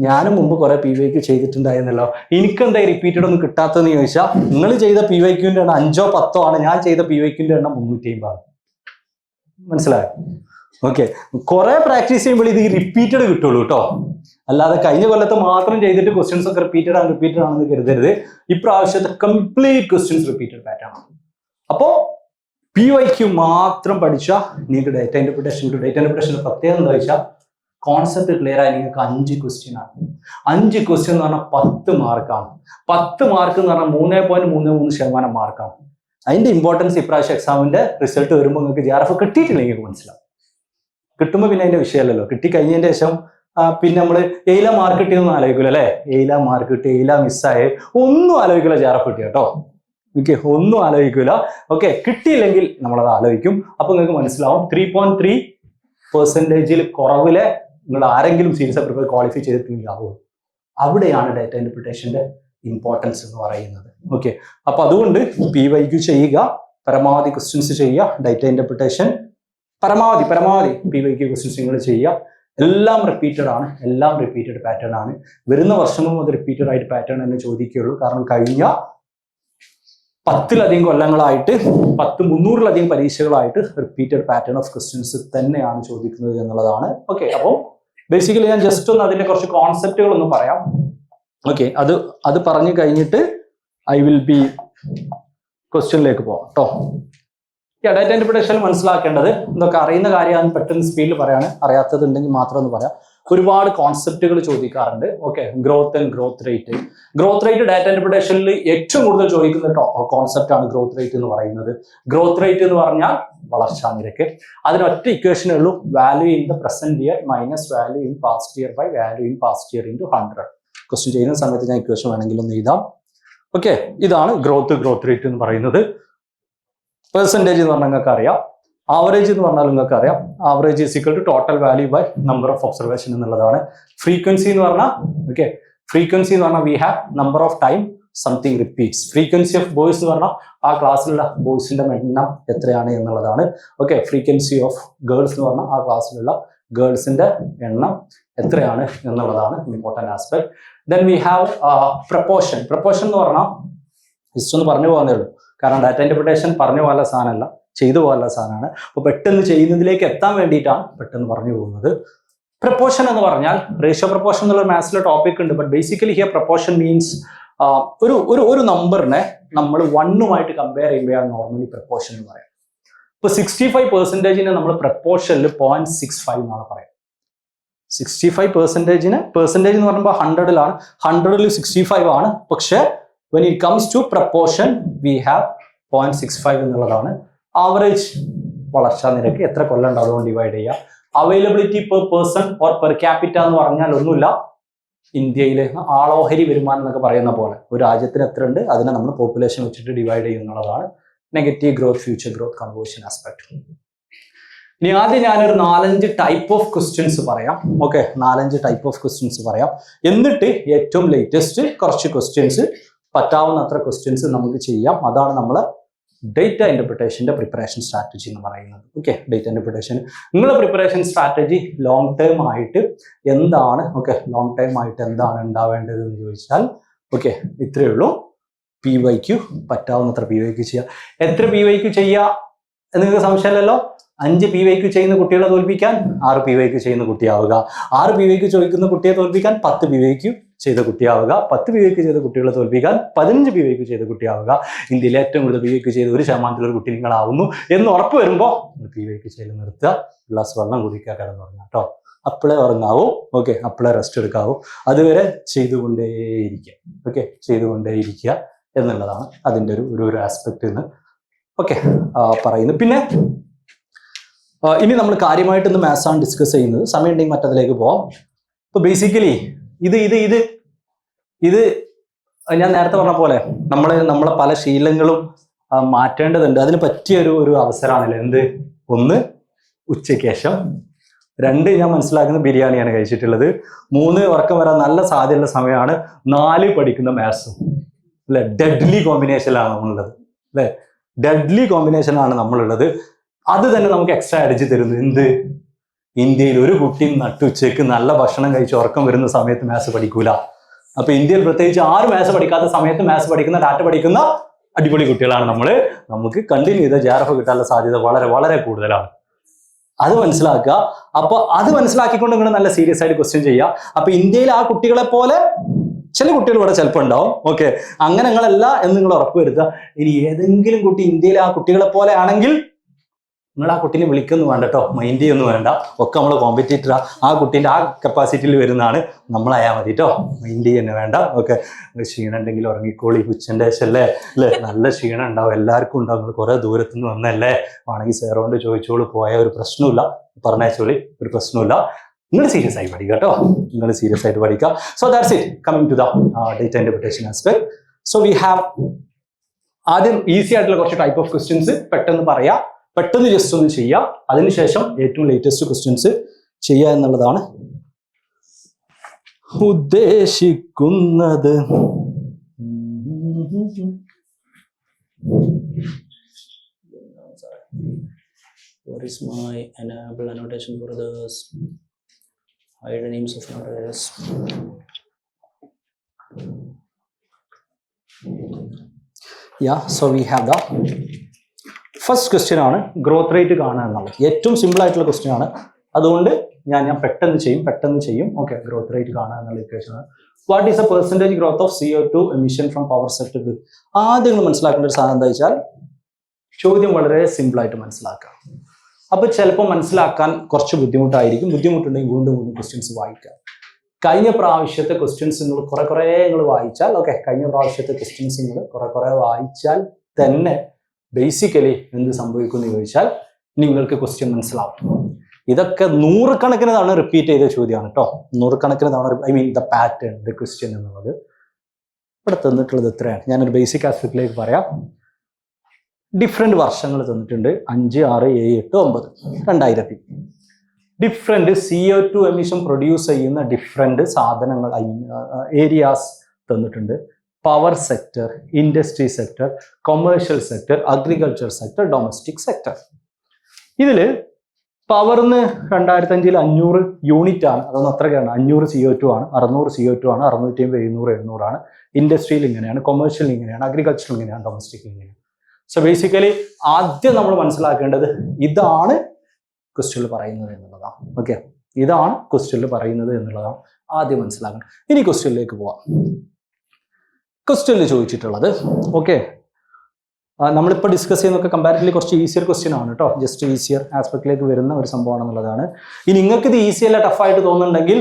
ഞാനും മുമ്പ് കുറെ PYQ ചെയ്തിട്ടുണ്ടായിരുന്നല്ലോ, എനിക്കെന്താ റിപ്പീറ്റഡ് ഒന്നും കിട്ടാത്തതെന്ന് ചോദിച്ചാൽ, നിങ്ങൾ ചെയ്ത PYQന്റെ എണ്ണം 5 or 10 ആണ്, ഞാൻ ചെയ്ത PYQന്റെ എണ്ണം 350 ആണ്. മനസ്സിലായോ? ഓക്കെ, കുറെ പ്രാക്ടീസ് ചെയ്യുമ്പോൾ ഇത് റിപ്പീറ്റഡ് കിട്ടുള്ളൂ കേട്ടോ. അല്ലാതെ കഴിഞ്ഞ കൊല്ലത്തെ മാത്രം ചെയ്തിട്ട് ക്വസ്റ്റ്യൻസ് ഒക്കെ റിപ്പീറ്റഡ് ആണെന്ന് കരുതരുത്. ഇപ്രാവശ്യത്തെ കംപ്ലീറ്റ് ക്വസ്റ്റ്യൻസ് റിപ്പീറ്റഡ് പാറ്റേൺ ആണ്. അപ്പോ PYQ മാത്രം പഠിച്ചാൽ നിങ്ങൾക്ക് ഡാറ്റ ഇന്റർപ്രിട്ടേഷൻ കിട്ടും. ഡാറ്റ ഇന്റർപ്രിട്ടേഷന്റെ പ്രത്യേകത എന്താ വെച്ചാൽ, കോൺസെപ്റ്റ് ക്ലിയർ ആയി നിങ്ങൾക്ക് 5 ക്വസ്റ്റ്യൻ ആണ്. 5 ക്വസ്റ്റ്യൻ എന്ന് പറഞ്ഞാൽ 10 മാർക്കാണ്. 10 മാർക്ക് എന്ന് പറഞ്ഞാൽ 3.33% മാർക്കാണ്. അതിന്റെ ഇമ്പോർട്ടൻസ് ഇപ്രാവശ്യം എക്സാമിന്റെ റിസൾട്ട് വരുമ്പോൾ നിങ്ങൾക്ക് JRF കിട്ടിയിട്ടില്ലെങ്കിൽ മനസ്സിലാവും. കിട്ടുമ്പോൾ പിന്നെ അതിന്റെ വിഷയമല്ലല്ലോ. കിട്ടിക്കഴിഞ്ഞതിന്റെ ശേഷം പിന്നെ നമ്മൾ എയില മാർക്ക് കിട്ടിയൊന്നും ആലോചിക്കില്ല അല്ലേ, എയില മാർക്ക് കിട്ടി, എയില മിസ്സായി, ഒന്നും ആലോചിക്കില്ല. JRF കിട്ടി കേട്ടോ, ഓക്കെ, ഒന്നും ആലോചിക്കില്ല. ഓക്കെ, കിട്ടിയില്ലെങ്കിൽ നമ്മളത് ആലോചിക്കും. അപ്പൊ നിങ്ങൾക്ക് മനസ്സിലാവും 3.3% കുറവിലെ നിങ്ങൾ ആരെങ്കിലും സീരീസ് പ്രിപ്പയർ ക്വാളിഫൈ ചെയ്തിട്ടുണ്ടാവും. അവിടെയാണ് ഡാറ്റ ഇന്റർപ്രിട്ടേഷന്റെ ഇമ്പോർട്ടൻസ് എന്ന് പറയുന്നത്. ഓക്കെ, അപ്പൊ അതുകൊണ്ട് PYQ ചെയ്യുക, പരമാവധി ക്വസ്റ്റ്യൻസ് ചെയ്യുക. ഡാറ്റ ഇന്റർപ്രിട്ടേഷൻ പരമാവധി PYQ ക്വസ്റ്റ്യൻസ് നിങ്ങൾ ചെയ്യുക. എല്ലാം റിപ്പീറ്റഡ് ആണ്, എല്ലാം റിപ്പീറ്റഡ് പാറ്റേൺ ആണ്. വരുന്ന വർഷങ്ങളും അത് റിപ്പീറ്റഡ് ആയിട്ട് പാറ്റേൺ തന്നെ ചോദിക്കുകയുള്ളൂ. കാരണം കഴിഞ്ഞ 10ലധികം കൊല്ലങ്ങളായിട്ട് 300ലധികം പരീക്ഷകളായിട്ട് റിപ്പീറ്റഡ് പാറ്റേൺ ഓഫ് ക്വസ്റ്റ്യൻസ് തന്നെയാണ് ചോദിക്കുന്നത് എന്നുള്ളതാണ്. ഓക്കെ, അപ്പോൾ ബേസിക്കലി ഞാൻ ജസ്റ്റ് ഒന്ന് അതിന്റെ കുറച്ച് കോൺസെപ്റ്റുകൾ ഒന്ന് പറയാം. ഓക്കെ, അത് പറഞ്ഞു കഴിഞ്ഞിട്ട് ഐ വിൽ ബി ക്വസ്റ്റ്യനിലേക്ക് പോകാം കേട്ടോ. ഡാറ്റ ഇന്റർപ്രിട്ടേഷൻ മനസ്സിലാക്കേണ്ടത് ഇതൊക്കെ അറിയുന്ന കാര്യമാണ്, പെട്ടെന്ന് സ്പീഡിൽ പറയാണ്, അറിയാത്തത് ഉണ്ടെങ്കിൽ മാത്രം ഒന്ന് പറയാം. ഒരുപാട് കോൺസെപ്റ്റുകൾ ചോദിക്കാറുണ്ട്. Okay, growth and growth rate. Growth rate data ഇന്റർപ്രിട്ടേഷനിൽ ഏറ്റവും കൂടുതൽ ചോദിക്കുന്ന കോൺസെപ്റ്റ് ആണ് ഗ്രോത്ത് റേറ്റ് എന്ന് പറയുന്നത്. ഗ്രോത്ത് റേറ്റ് എന്ന് പറഞ്ഞാൽ വളർച്ചാ നിരക്ക്. അതിനൊറ്റ ഇക്വേഷനേ ഉള്ളൂ, value in the present year minus value in past year by value in past year into 100. Question ചെയ്യുന്ന സമയത്ത് ഞാൻ ഇക്വേഷൻ വേണമെങ്കിൽ ഒന്ന് എഴുതാം. ഓക്കെ, ഇതാണ് ഗ്രോത്ത് റേറ്റ് എന്ന് പറയുന്നത്. പെർസെൻറ്റേജ് എന്ന് പറഞ്ഞാൽ നിങ്ങൾക്ക് അറിയാം, ആവറേജ് എന്ന് പറഞ്ഞാൽ നിങ്ങൾക്ക് അറിയാം. Average is equal to total value by number of observation എന്നുള്ളതാണ്. ഫ്രീക്വൻസി എന്ന് പറഞ്ഞാൽ ഓക്കെ, ഫ്രീക്വൻസി എന്ന് പറഞ്ഞാൽ we have number of time something repeats. Frequency of boys എന്ന് പറഞ്ഞാൽ ആ ക്ലാസ്സിലുള്ള ബോയ്സിന്റെ എണ്ണം എത്രയാണ് എന്നുള്ളതാണ്. ഓക്കെ, ഫ്രീക്വൻസി ഓഫ് ഗേൾസ് എന്ന് പറഞ്ഞാൽ ആ ക്ലാസ്സിലുള്ള ഗേൾസിന്റെ എണ്ണം എത്രയാണ് എന്നുള്ളതാണ് important aspect. Then we have proportion. Proportion എന്ന് പറഞ്ഞാൽ ജസ്റ്റ് ഒന്ന് പറഞ്ഞു പോകുന്നേ ഉള്ളൂ, കാരണം ഡാറ്റ ഇന്റർപ്രിട്ടേഷൻ പറഞ്ഞു പോകാനുള്ള സാധനമല്ല, ചെയ്തു പോകാനുള്ള സാധനമാണ്. അപ്പോൾ പെട്ടെന്ന് ചെയ്യുന്നതിലേക്ക് എത്താൻ വേണ്ടിയിട്ടാണ് പെട്ടെന്ന് പറഞ്ഞു പോകുന്നത്. പ്രപ്പോർഷൻ എന്ന് പറഞ്ഞാൽ റേഷ്യോ പ്രപ്പോർഷൻ എന്നുള്ള മാത്സിലെ ടോപ്പിക് ഉണ്ട്. But basically here proportion means ഒരു നമ്പറിനെ നമ്മൾ 1 കമ്പയർ ചെയ്യുമ്പോഴാണ് നോർമലി പ്രപ്പോർഷൻ എന്ന് പറയാം. ഇപ്പോൾ 65% നമ്മൾ പ്രപ്പോർഷനിൽ 0.65 എന്നാണ് പറയാം. 65% പെർസെൻറ്റേജ് എന്ന് പറയുമ്പോൾ 100-ലാണ്, 100-ൽ 65 ആണ്. പക്ഷേ when it comes to proportion we have 0.65 എന്നുള്ളതാണ്. ആവറേജ് വളർച്ചാ നിരക്ക് എത്ര കൊല്ലം ഉണ്ട് അതുകൊണ്ട് ഡിവൈഡ് ചെയ്യുക. Availability per person or per capita എന്ന് പറഞ്ഞാൽ ഒന്നുമില്ല, ഇന്ത്യയിലെ ആളോഹരി വരുമാനം എന്നൊക്കെ പറയുന്ന പോലെ ഒരു രാജ്യത്തിന് എത്ര ഉണ്ട് അതിനെ നമ്മൾ പോപ്പുലേഷൻ വെച്ചിട്ട് ഡിവൈഡ് ചെയ്യുന്നതാണ് negative growth future growth conversion aspect. ഇനി ആദ്യം ഞാനൊരു 4-5 ടൈപ്പ് ഓഫ് ക്വസ്റ്റ്യൻസ് പറയാം. ഓക്കെ, 4-5 ടൈപ്പ് ഓഫ് ക്വസ്റ്റ്യൻസ് പറയാം. എന്നിട്ട് ഏറ്റവും ലേറ്റസ്റ്റ് കുറച്ച് ക്വസ്റ്റ്യൻസ്, പറ്റാവുന്നത്ര ക്വസ്റ്റ്യൻസ് നമുക്ക് ചെയ്യാം. അതാണ് നമ്മളെ ഡേറ്റ ഇന്റർപ്രിട്ടേഷന്റെ പ്രിപ്പറേഷൻ സ്ട്രാറ്റജി എന്ന് പറയുന്നത്. ഓക്കെ, ഡേറ്റ ഇന്റർപ്രിട്ടേഷൻ നിങ്ങളുടെ പ്രിപ്പറേഷൻ സ്ട്രാറ്റജി ലോങ് ടേം ആയിട്ട് എന്താണ്, ഓക്കെ, ലോങ് ടൈം ആയിട്ട് എന്താണ് ഉണ്ടാവേണ്ടത് എന്ന് ചോദിച്ചാൽ ഓക്കെ ഇത്രയേ ഉള്ളൂ. PYQ പറ്റാവുന്നത്ര PYQ ചെയ്യുക. എത്ര PYQ ചെയ്യുക എന്ന് നിങ്ങൾക്ക് സംശയമില്ലല്ലോ. 5 PYQ ചെയ്യുന്ന കുട്ടികളെ തോൽപ്പിക്കാൻ 6 PYQ ചെയ്യുന്ന കുട്ടിയാവുക. 6 PYQ ചോദിക്കുന്ന കുട്ടിയെ തോൽപ്പിക്കാൻ 10 PYQ ചെയ്ത കുട്ടിയാവുക. 10 PYQ ചെയ്ത കുട്ടികളെ തോൽപ്പിക്കാൻ 15 PYQ ചെയ്ത കുട്ടിയാവുക. ഇന്ത്യയിൽ ഏറ്റവും കൂടുതൽ PYQ ചെയ്ത 1% ഒരു കുട്ടി നിങ്ങളാവുന്നു എന്ന് ഉറപ്പ് വരുമ്പോൾ PYQ ചെയ്ത് നിർത്തുക. ഗ്ലാസ് വെള്ളം കുടിക്കുക, കിടന്നുറങ്ങുക കേട്ടോ. അപ്പോഴേ ഉറങ്ങാവൂ. ഓക്കെ, അപ്പോഴേ റെസ്റ്റ് എടുക്കാവൂ. അതുവരെ ചെയ്തുകൊണ്ടേയിരിക്കുക. ഓക്കെ, ചെയ്തുകൊണ്ടേയിരിക്കുക എന്നുള്ളതാണ് അതിൻ്റെ ഒരു ആസ്പെക്ട് എന്ന് ഓക്കെ പറയുന്നു. പിന്നെ ഇനി നമ്മൾ കാര്യമായിട്ട് ഇന്ന് മാത്സ് ആണ് ഡിസ്കസ് ചെയ്യുന്നത്. സമയം ഉണ്ടെങ്കിൽ മറ്റതിലേക്ക് പോവാം. ഇപ്പൊ ബേസിക്കലി ഇത് ഞാൻ നേരത്തെ പറഞ്ഞ പോലെ നമ്മളെ പല ശീലങ്ങളും മാറ്റേണ്ടതുണ്ട്. അതിന് പറ്റിയ ഒരു അവസരമാണല്ലോ. എന്ത്? 1 ഉച്ചയ്ക്ക് ശേഷം, 2 ഞാൻ മനസ്സിലാക്കുന്ന ബിരിയാണിയാണ് കഴിച്ചിട്ടുള്ളത്, 3 ഉറക്കം വരാൻ നല്ല സാധ്യതയുള്ള സമയമാണ്, 4 പഠിക്കുന്ന മാത്സും. അല്ലെ, ഡെഡ്ലി കോമ്പിനേഷനിലാണ് നമ്മളുള്ളത്. അല്ലെ, ഡെഡ്ലി കോമ്പിനേഷനാണ് നമ്മളുള്ളത്. അത് തന്നെ നമുക്ക് എക്സ്ട്രാ അടിച്ച് തരുന്നു. എന്ത്? ഇന്ത്യയിൽ ഒരു കുട്ടിയും നട്ടുച്ചയ്ക്ക് നല്ല ഭക്ഷണം കഴിച്ച് ഉറക്കം വരുന്ന സമയത്ത് മാത്സ് പഠിക്കൂല. അപ്പൊ ഇന്ത്യയിൽ പ്രത്യേകിച്ച് 6 മാത്സ് പഠിക്കാത്ത സമയത്ത് മാത്സ് പഠിക്കുന്ന, ഡാറ്റ പഠിക്കുന്ന അടിപൊളി കുട്ടികളാണ് നമ്മൾ. നമുക്ക് കണ്ടിന്യൂ ചെയ്ത JRF കിട്ടാനുള്ള സാധ്യത വളരെ വളരെ കൂടുതലാണ്. അത് മനസ്സിലാക്കുക. അപ്പൊ അത് മനസ്സിലാക്കിക്കൊണ്ട് നിങ്ങൾ നല്ല സീരിയസ് ആയിട്ട് ക്വസ്റ്റ്യൻ ചെയ്യുക. അപ്പൊ ഇന്ത്യയിൽ ആ കുട്ടികളെ പോലെ ചില കുട്ടികൾ ഇവിടെ ചിലപ്പോൾ ഉണ്ടാവും. ഓക്കെ, അങ്ങനെ നിങ്ങളല്ല എന്ന് നിങ്ങൾ ഉറപ്പുവരുത്തുക. ഇനി ഏതെങ്കിലും കുട്ടി ഇന്ത്യയിലെ ആ കുട്ടികളെ പോലെ ആണെങ്കിൽ നിങ്ങൾ ആ കുട്ടീനെ വിളിക്കൊന്നും വേണ്ട കേട്ടോ, മൈൻഡ് ചെയ്യൊന്നും വേണ്ട. ഒക്കെ നമ്മൾ കോമ്പറ്റീറ്ററാ, ആ കുട്ടീൻ്റെ ആ കപ്പാസിറ്റിയിൽ വരുന്നതാണ്, നമ്മളായാൽ മതി കേട്ടോ, മൈൻഡ് ചെയ്യുന്ന വേണ്ട. ഓക്കെ, ക്ഷീണം ഉണ്ടെങ്കിൽ ഉറങ്ങിക്കോളി. ഉച്ചൻ്റെ ശേഷമല്ലേ അല്ലേ, നല്ല ക്ഷീണം ഉണ്ടാവും, എല്ലാവർക്കും ഉണ്ടാവും. നിങ്ങൾ കുറേ ദൂരത്തുനിന്ന് വന്നല്ലേ, ആണെങ്കിൽ സാറോണ്ട് ചോദിച്ചോളൂ, പോയ ഒരു പ്രശ്നമില്ല, പറഞ്ഞയച്ചോളി, ഒരു പ്രശ്നമില്ല. നിങ്ങൾ സീരിയസ് ആയി പഠിക്കുക കേട്ടോ, നിങ്ങൾ സീരിയസ് ആയിട്ട് പഠിക്കുക. So that's it, coming to the data interpretation aspect. So we have ആദ്യം ഈസി ആയിട്ടുള്ള കുറച്ച് ടൈപ്പ് ഓഫ് ക്വസ്റ്റ്യൻസ് പെട്ടെന്ന് പറയാം, പെട്ടെന്ന് ജസ്റ്റ് ഒന്ന് ചെയ്യാം. അതിനുശേഷം ഏറ്റവും ലേറ്റസ്റ്റ് ക്വസ്റ്റ്യൻസ് ചെയ്യുക എന്നുള്ളതാണ് ഉദ്ദേശിക്കുന്നത്. Where is my enable annotation for others? Hide the names of others. Yeah, so we have the first question ആണ് ഗ്രോത്ത് റേറ്റ് കാണുക എന്നുള്ളത്. ഏറ്റവും സിമ്പിൾ ആയിട്ടുള്ള ക്വസ്റ്റ്യൻ ആണ്. അതുകൊണ്ട് ഞാൻ പെട്ടെന്ന് ചെയ്യും. ഓക്കെ, ഗ്രോത്ത് റേറ്റ് കാണാൻ എന്നുള്ള equation. What is A percentage growth of CO2 emission from power sector? ആദ്യം നിങ്ങൾ മനസ്സിലാക്കേണ്ട ഒരു സാധനം എന്താ വെച്ചാൽ, ചോദ്യം വളരെ സിമ്പിൾ ആയിട്ട് മനസ്സിലാക്കാം. അപ്പൊ ചിലപ്പോൾ മനസ്സിലാക്കാൻ കുറച്ച് ബുദ്ധിമുട്ടായിരിക്കും. ബുദ്ധിമുട്ടുണ്ടെങ്കിൽ വീണ്ടും ക്വസ്റ്റ്യൻസ് വായിക്കാം. കഴിഞ്ഞ പ്രാവശ്യത്തെ ക്വസ്റ്റ്യൻസ് നിങ്ങൾ കുറെ നിങ്ങൾ വായിച്ചാൽ, ഓക്കെ, കഴിഞ്ഞ പ്രാവശ്യത്തെ ക്വസ്റ്റ്യൻസ് നിങ്ങൾ കുറെ വായിച്ചാൽ തന്നെ ബേസിക്കലി എന്ത് സംഭവിക്കും എന്ന് ചോദിച്ചാൽ നിങ്ങൾക്ക് ക്വസ്റ്റ്യൻ മനസ്സിലാവും. ഇതൊക്കെ നൂറുകണക്കിന് തവണ റിപ്പീറ്റ് ചെയ്ത ചോദ്യമാണ് കേട്ടോ. നൂറുകണക്കിന് തവണ, I mean the pattern, the question എന്നുള്ളത് ഇവിടെ തന്നിട്ടുള്ളത് എത്രയാണ്? ഞാനൊരു ബേസിക് ആസ്പെക്റ്റിലേക്ക് പറയാം. ഡിഫറെന്റ് വർഷങ്ങൾ തന്നിട്ടുണ്ട്. 5, 6, 7, 8, 9, 2000. ഡിഫറെന്റ് CO2 എമിഷൻ പ്രൊഡ്യൂസ് ചെയ്യുന്ന ഡിഫറെന്റ് സാധനങ്ങൾ, ഏരിയാസ് തന്നിട്ടുണ്ട്. Power sector, industry sector, commercial sector, agriculture sector, domestic sector. ഇതിൽ പവറിന് 2005 500 യൂണിറ്റ് ആണ്. അതൊന്നും അത്രയ്ക്കാണ്. 500 CO2 ആണ്, 600 CO2 ആണ്, 650, 700, 700 ആണ്. ഇൻഡസ്ട്രിയിൽ ഇങ്ങനെയാണ്, കൊമേഴ്ഷ്യൽ ഇങ്ങനെയാണ്, അഗ്രികൾച്ചർ ഇങ്ങനെയാണ്, ഡൊമസ്റ്റിക് ഇങ്ങനെയാണ്. സോ ബേസിക്കലി ആദ്യം നമ്മൾ മനസ്സിലാക്കേണ്ടത് ഇതാണ് ക്വസ്റ്റ്യനിൽ പറയുന്നത് എന്നുള്ളതാണ്. ഓക്കെ, ഇതാണ് ക്വസ്റ്റ്യനിൽ പറയുന്നത് എന്നുള്ളതാണ് ആദ്യം മനസ്സിലാക്കണം. ഇനി ക്വസ്റ്റ്യനിലേക്ക് പോവാം. ക്വസ്റ്റ്യനിൽ ചോദിച്ചിട്ടുള്ളത്, ഓക്കെ, നമ്മളിപ്പോൾ ഡിസ്കസ് ചെയ്യുന്നതൊക്കെ കമ്പാരിറ്റീവ്ലി കുറച്ച് ഈസിയർ ക്വസ്റ്റ്യൻ ആണ് കേട്ടോ. ജസ്റ്റ് ഈസിയർ ആസ്പെക്റ്റിലേക്ക് വരുന്ന ഒരു സംഭവമാണെന്നുള്ളതാണ്. ഇനി നിങ്ങൾക്ക് ഇത് ഈസി അല്ല ടഫായിട്ട് തോന്നുന്നുണ്ടെങ്കിൽ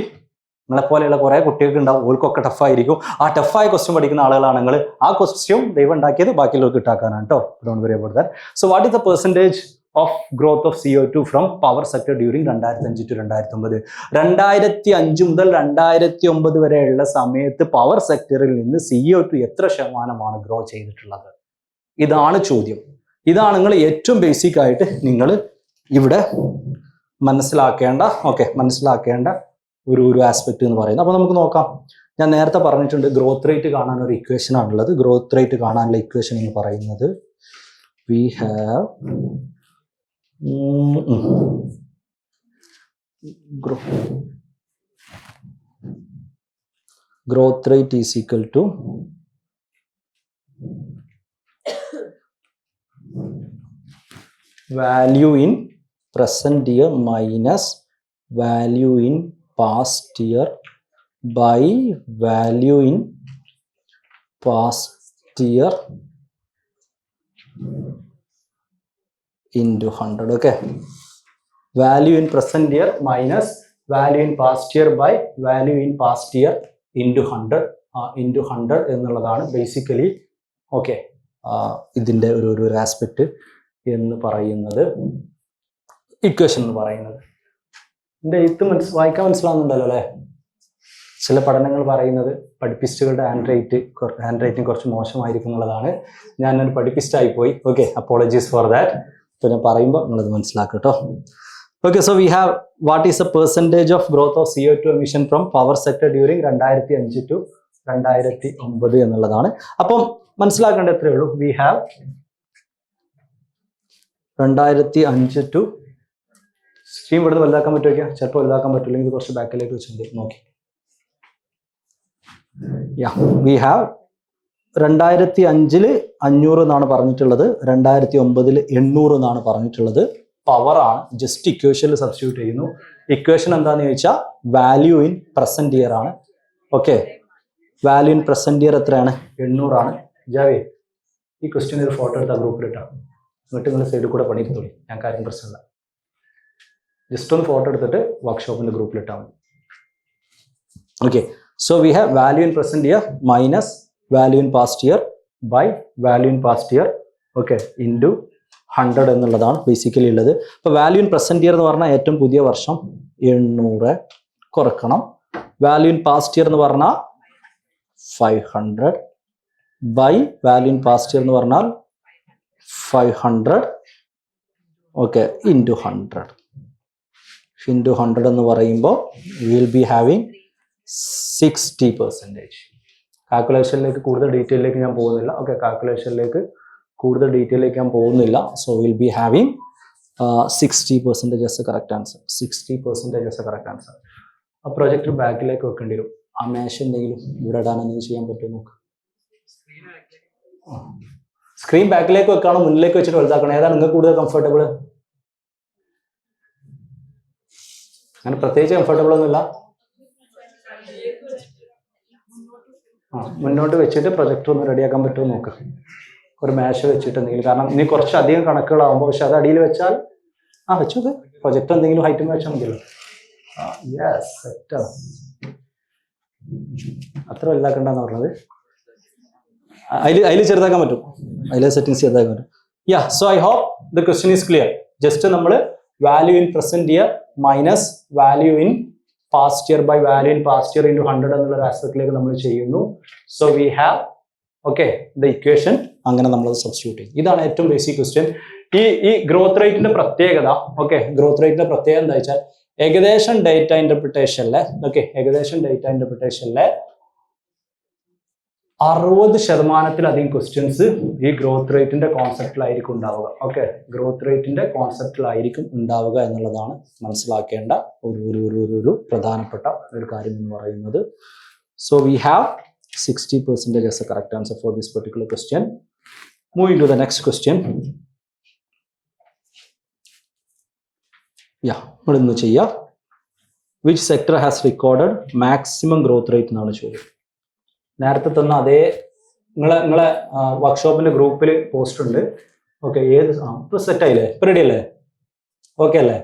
നിങ്ങളെപ്പോലെയുള്ള കുറേ കുട്ടികൾക്ക് ഉണ്ടാവും, ഓൾക്കൊക്കെ ടഫായിരിക്കും. ആ ടഫായ ക്വസ്റ്റ്യൻ പഠിക്കുന്ന ആളുകളാണെങ്കിൽ ആ ക്വസ്റ്റ്യൻ ദൈവം ഉണ്ടാക്കിയത് ബാക്കിയുള്ളവർക്ക് ഇട്ടാക്കാനാണ് കേട്ടോ. Don't worry about that. So what is the percentage of growth of CO2 from power sector during 2005 to 2009? 2005 മുതൽ 2009 വരെയുള്ള സമയത്ത് പവർ സെക്ടറിൽ നിന്ന് CO2 എത്ര ശതമാനമാണ് ഗ്രോ ചെയ്തിട്ടുള്ളത്? ഇതാണ് ചോദ്യം. ഇതാണ് നിങ്ങൾ ഏറ്റവും ബേസിക് ആയിട്ട് നിങ്ങൾ ഇവിടെ മനസ്സിലാക്കേണ്ട ഒരു ആസ്പെക്ട് എന്ന് പറയുന്നത്. അപ്പോൾ നമുക്ക് നോക്കാം. ഞാൻ നേരത്തെ പറഞ്ഞിട്ടുണ്ട് ഗ്രോത്ത് റേറ്റ് കാണാൻ ഒരു ഇക്വേഷൻ ആണുള്ളത്. ഗ്രോത്ത് റേറ്റ് കാണാനുള്ള ഇക്വേഷൻ എന്ന് പറയുന്നത് we have growth rate is equal to value in present year minus value in past year by value in past year into 100. Okay, value in present year minus value in past year by value in past year into 100 എന്നുള്ളതാണ് ബേസിക്കലി. ഓക്കെ, ഇതിൻ്റെ ഒരു ആസ്പെക്ട് എന്ന് പറയുന്നത്, ഇക്വേഷൻ എന്ന് പറയുന്നത്. എൻ്റെ എഴുത്ത് വായിക്കാൻ മനസ്സിലാവുന്നുണ്ടല്ലോ അല്ലേ? ചില പഠനങ്ങൾ പറയുന്നത് പഠിപ്പിസ്റ്റുകളുടെ ഹാൻഡ് റൈറ്റിംഗ് കുറച്ച് മോശമായിരിക്കും എന്നുള്ളതാണ്. ഞാനൊരു പഠിപ്പിസ്റ്റായി പോയി. Okay, apologies for that. അപ്പോൾ ഞാൻ പറയുമ്പോൾ നിങ്ങളത് മനസ്സിലാക്കുക കേട്ടോ. Okay, so we have what is A percentage of growth of CO2 emission from power sector during 2005 to 2009 എന്നുള്ളതാണ്. അപ്പം മനസ്സിലാക്കേണ്ട എത്രയേ ഉള്ളൂ. വി ഹാവ് 2005 to, സ്ക്രീൻ ഇവിടുന്ന് വലുതാക്കാൻ പറ്റുമോ? ചിലപ്പോൾ വലുതാക്കാൻ പറ്റില്ലെങ്കിൽ കുറച്ച് ബാക്കിലേക്ക് വെച്ചിട്ടുണ്ട്, നോക്കി. വി ഹാവ് 2005 500 എന്നാണ് പറഞ്ഞിട്ടുള്ളത്, 2009 800 എന്നാണ് പറഞ്ഞിട്ടുള്ളത്. പവർ ആണ്. ജസ്റ്റ് ഇക്വേഷനിൽ സബ്സ്റ്റിറ്റ്യൂട്ട് ചെയ്യുന്നു. ഇക്വേഷൻ എന്താണെന്ന് ചോദിച്ചാൽ വാല്യൂ ഇൻ പ്രസന്റ് ഇയർ ആണ്. Okay, value in present year എത്രയാണ്? 800 ആണ്. ജാവേ, ഈ ക്വസ്റ്റ്യൻ ഒരു ഫോട്ടോ എടുത്ത് ഗ്രൂപ്പിലിട്ടാണ്. എന്നിട്ട് നിങ്ങൾ സൈഡിൽ കൂടെ പണിയെടുത്തോളി, ഞാൻ കാര്യം പ്രശ്നമില്ല. ജസ്റ്റ് ഒന്ന് ഫോട്ടോ എടുത്തിട്ട് വർക്ക്ഷോപ്പിൻ്റെ ഗ്രൂപ്പിലിട്ടാൽ മതി. Okay, so we have value in present year minus value in past year by value in past year, okay, into 100 എന്നുള്ളതാണ് ബേസിക്കലി ഉള്ളത്. അപ്പോൾ വാല്യൂ ഇൻ പ്രസന്റ് ഇയർ എന്ന് പറഞ്ഞാൽ ഏറ്റവും പുതിയ വർഷം 800 കുറക്കണം. വാല്യൂ ഇൻ പാസ്റ്റ് ഇയർ എന്ന് പറഞ്ഞാൽ 500 by value in past year എന്ന് പറഞ്ഞാൽ 500, ഓക്കെ, ഇൻറ്റു 100. ഇൻറ്റു 100 എന്ന് പറയുമ്പോൾ വിൽ ബി ഹാവിങ് 60%. കാൽക്കുലേഷനിലേക്ക് കൂടുതൽ ഡീറ്റെയിലേക്ക് ഞാൻ പോകുന്നില്ല. ഓക്കെ, കാൽക്കുലേഷനിലേക്ക് കൂടുതൽ ഡീറ്റെയിലേക്ക് ഞാൻ പോകുന്നില്ല. So will be having 60% S A correct answer. 60% S A correct answer. ആ പ്രൊജക്റ്റ് ബാക്കിലേക്ക് വെക്കേണ്ടി വരും. ആ മേശ എന്തെങ്കിലും ഇവിടെ ഇടാൻ എന്തെങ്കിലും ചെയ്യാൻ പറ്റുമോ നോക്ക്. സ്ക്രീൻ ബാക്കിലേക്ക് വെക്കാണോ മുന്നിലേക്ക് വെച്ചിട്ട് വലുതാക്കണം? ഏതാണ് നിങ്ങൾക്ക് കൂടുതൽ കംഫർട്ടബിൾ? അങ്ങനെ പ്രത്യേകിച്ച് കംഫർട്ടബിൾ ഒന്നുമില്ല. മുന്നോട്ട് വെച്ചിട്ട് പ്രൊജക്ടർ ഒന്ന് റെഡിയാക്കാൻ പറ്റുമോ നോക്കുക. ഒരു മാഷ് വെച്ചിട്ട് എന്തെങ്കിലും, കാരണം ഇനി കുറച്ചധികം കണക്കുകളാകുമ്പോൾ, പക്ഷെ അത് അടിയിൽ വെച്ചാൽ വെച്ചത് പ്രൊജക്ടർ എന്തെങ്കിലും ഹൈറ്റ് വെച്ചാൽ മതിയല്ലോ. യെസ്, സെറ്റാണ്. അത്ര വലുതാക്കണ്ടെന്ന് പറഞ്ഞത്. അതിൽ ചെറുതാക്കാൻ പറ്റും, അതിലെ സെറ്റിങ്സ് ചെറുതാക്കാൻ പറ്റും. Yeah, so I hope the question is clear. Just നമ്മൾ value in present year minus value in past year by value in past year into 100 എന്നുള്ള ഒരു ആസ്പെക്റ്റിലേക്ക് നമ്മൾ ചെയ്യുന്നു. So we have the equation. അങ്ങനെ നമ്മൾ സബ്സ്റ്റിറ്റ്യൂട്ട് ചെയ്യും. ഇതാണ് ഏറ്റവും ബേസിക് ക്വസ്റ്റ്യൻ. ഈ ഗ്രോത്ത് റേറ്റിന്റെ പ്രത്യേകത, ഗ്രോത്ത് റേറ്റിന്റെ പ്രത്യേകത എന്താ വെച്ചാൽ ഏകദേശം ഡേറ്റ ഇന്റർപ്രിട്ടേഷനിലെ 60%-ലധികം ക്വസ്റ്റ്യൻസ് ഈ ഗ്രോത്ത് റേറ്റിന്റെ കോൺസെപ്റ്റിലായിരിക്കും ഉണ്ടാവുക. ഗ്രോത്ത് റേറ്റിന്റെ കോൺസെപ്റ്റിലായിരിക്കും ഉണ്ടാവുക എന്നുള്ളതാണ് മനസ്സിലാക്കേണ്ട ഒരു പ്രധാനപ്പെട്ട ഒരു കാര്യം എന്ന് പറയുന്നത്. So we have 60% as a correct answer for this particular question. Moving to the next question. ഇവിടെ നിന്ന് ചെയ്യാം. Which sector has recorded maximum growth rate എന്നാണ് ചോദ്യം. നേരത്തെ തന്ന അതേ നിങ്ങളെ വർക്ക്ഷോപ്പിന്റെ ഗ്രൂപ്പിൽ പോസ്റ്റ് ഉണ്ട്. ഏത് ഇപ്പൊ സെറ്റ് ആയില്ലേ, ഇപ്പൊ റെഡി അല്ലേ? അല്ലേ?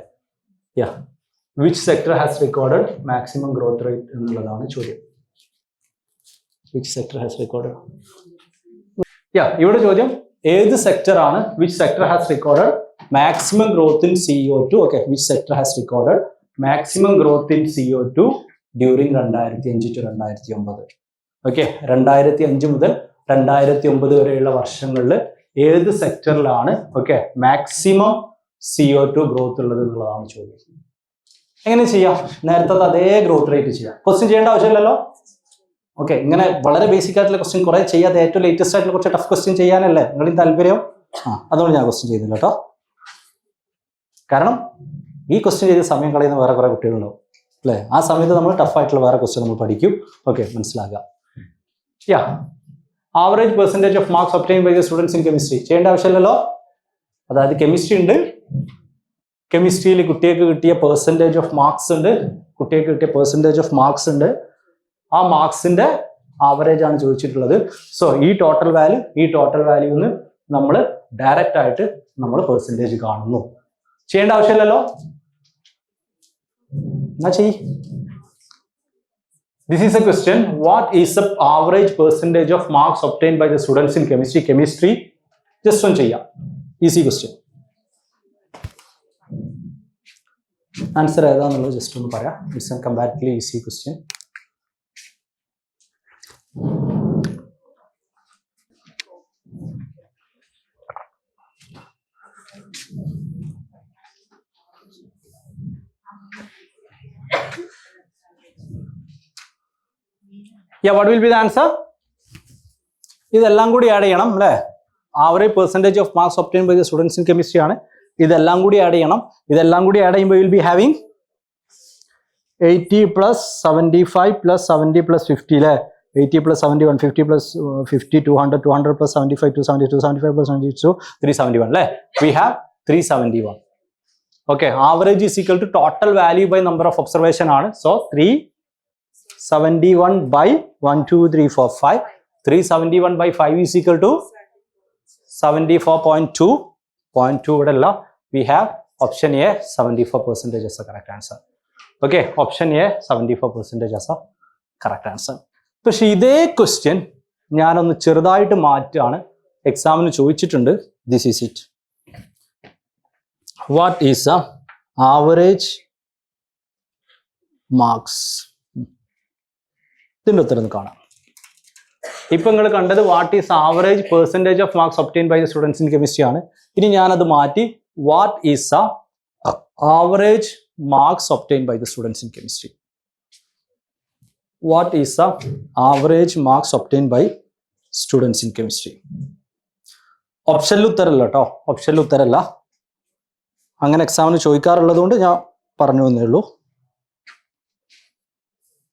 Which sector has recorded maximum growth rate എന്നുള്ളതാണ് ചോദ്യം. Which sector has recorded? ഇവിടെ ചോദ്യം ഏത് സെക്ടർ ആണ് which sector has recorded maximum growth in CO2. Which sector has recorded maximum growth in CO2 during 2005 to 2009. 2005 മുതൽ 2009 വരെയുള്ള വർഷങ്ങളിൽ ഏത് സെക്ടറിലാണ് മാക്സിമം CO2 ഗ്രോത്ത് ഉള്ളത് എന്നുള്ളതാണ് ചോദ്യം. എങ്ങനെ ചെയ്യാം? നേരത്തെ അതേ ഗ്രോത്ത് റേറ്റ് ചെയ്യാം. ക്വസ്റ്റ്യൻ ചെയ്യേണ്ട ആവശ്യമില്ലല്ലോ. ഇങ്ങനെ വളരെ ബേസിക് ആയിട്ടുള്ള ക്വസ്റ്റ്യൻ കുറെ ചെയ്യാതെ ഏറ്റവും ലേറ്റസ്റ്റ് ആയിട്ടുള്ള കുറച്ച് ടഫ് ക്വസ്റ്റ്യൻ ചെയ്യാനല്ലേ നിങ്ങളിൽ താല്പര്യം? അതുകൊണ്ട് ഞാൻ ക്വസ്റ്റ്യൻ ചെയ്യുന്നില്ല കേട്ടോ. കാരണം ഈ ക്വസ്റ്റ്യൻ ചെയ്ത സമയം കളയുന്ന വേറെ കുറെ കുട്ടികളുണ്ടാവും അല്ലേ? ആ സമയത്ത് നമ്മൾ ടഫായിട്ടുള്ള വേറെ ക്വസ്റ്റ്യൻ നമ്മൾ പഠിക്കും. മനസ്സിലാക്കുക. Average percentage of marks obtain by the students in chemistry ചെയ്യേണ്ട ആവശ്യമില്ലല്ലോ. അതായത് കെമിസ്ട്രി ഉണ്ട്, കെമിസ്ട്രിയിൽ കുട്ടികൾക്ക് കിട്ടിയ പെർസെൻറ്റേജ് ഓഫ് മാർക്സ് ഉണ്ട്. ആ മാർക്സിന്റെ ആവറേജ് ആണ് ചോദിച്ചിട്ടുള്ളത്. സോ ഈ ടോട്ടൽ വാല്യൂന്ന് നമ്മൾ ഡയറക്റ്റ് ആയിട്ട് നമ്മൾ പെർസെൻറ്റേജ് കാണുന്നു. ചെയ്യേണ്ട ആവശ്യമില്ലല്ലോ. എന്നാ ചെയ്യ്. This is a question. What is the average percentage of marks obtained by the students in chemistry? Just one ചെയ്യാം. Easy question. Answer ഏതാണെന്നുള്ളത് ജസ്റ്റ് ഒന്ന് പറയാം. It's a comparatively easy question. What will be the answer? ഇതെല്ലാം കൂടി ആഡ് ചെയ്യണം അല്ലേ? Average percentage of marks obtain by the students in chemistry ആണ്. ഇതെല്ലാം കൂടി ആഡ് ചെയ്യണം. ഇതെല്ലാം കൂടി ആഡ് ചെയ്യുമ്പോൾ വിൽ ബി ഹാവിങ് 80 + 75 + 70 + 50 അല്ലേ? 80 + 70 150 + 50 200 200 + 75 270 275 + 72 371 അല്ലേ? We have 371. Average is equal to total value by number of observation ആണ്. So 371 by 1 2 3 4 5. 371 by 5 is equal to 74.2. 0.2 ഇവിടെ അല്ല. We have option A 74% as the correct answer. Option A 74% as the correct answer. പക്ഷെ ഇതേ ക്വസ്റ്റ്യൻ ഞാനൊന്ന് ചെറുതായിട്ട് മാറ്റാണ്. എക്സാമിന് ചോദിച്ചിട്ടുണ്ട്. This is it. What is the average marks? ഇതിൻ്റെ ഉത്തരം കാണാം. ഇപ്പൊ നിങ്ങൾ കണ്ടത് what is average percentage of marks obtain by the students in chemistry ആണ്. ഇനി ഞാനത് മാറ്റി what is the average marks obtain by the students in chemistry. What is the average marks obtain by students in chemistry? ഓപ്ഷനിൽ ഉത്തരമല്ല കേട്ടോ, ഓപ്ഷനിൽ ഉത്തരമല്ല. അങ്ങനെ എക്സാമിന് ചോദിക്കാറുള്ളത് കൊണ്ട് ഞാൻ പറഞ്ഞു എന്നേ ഉള്ളൂ.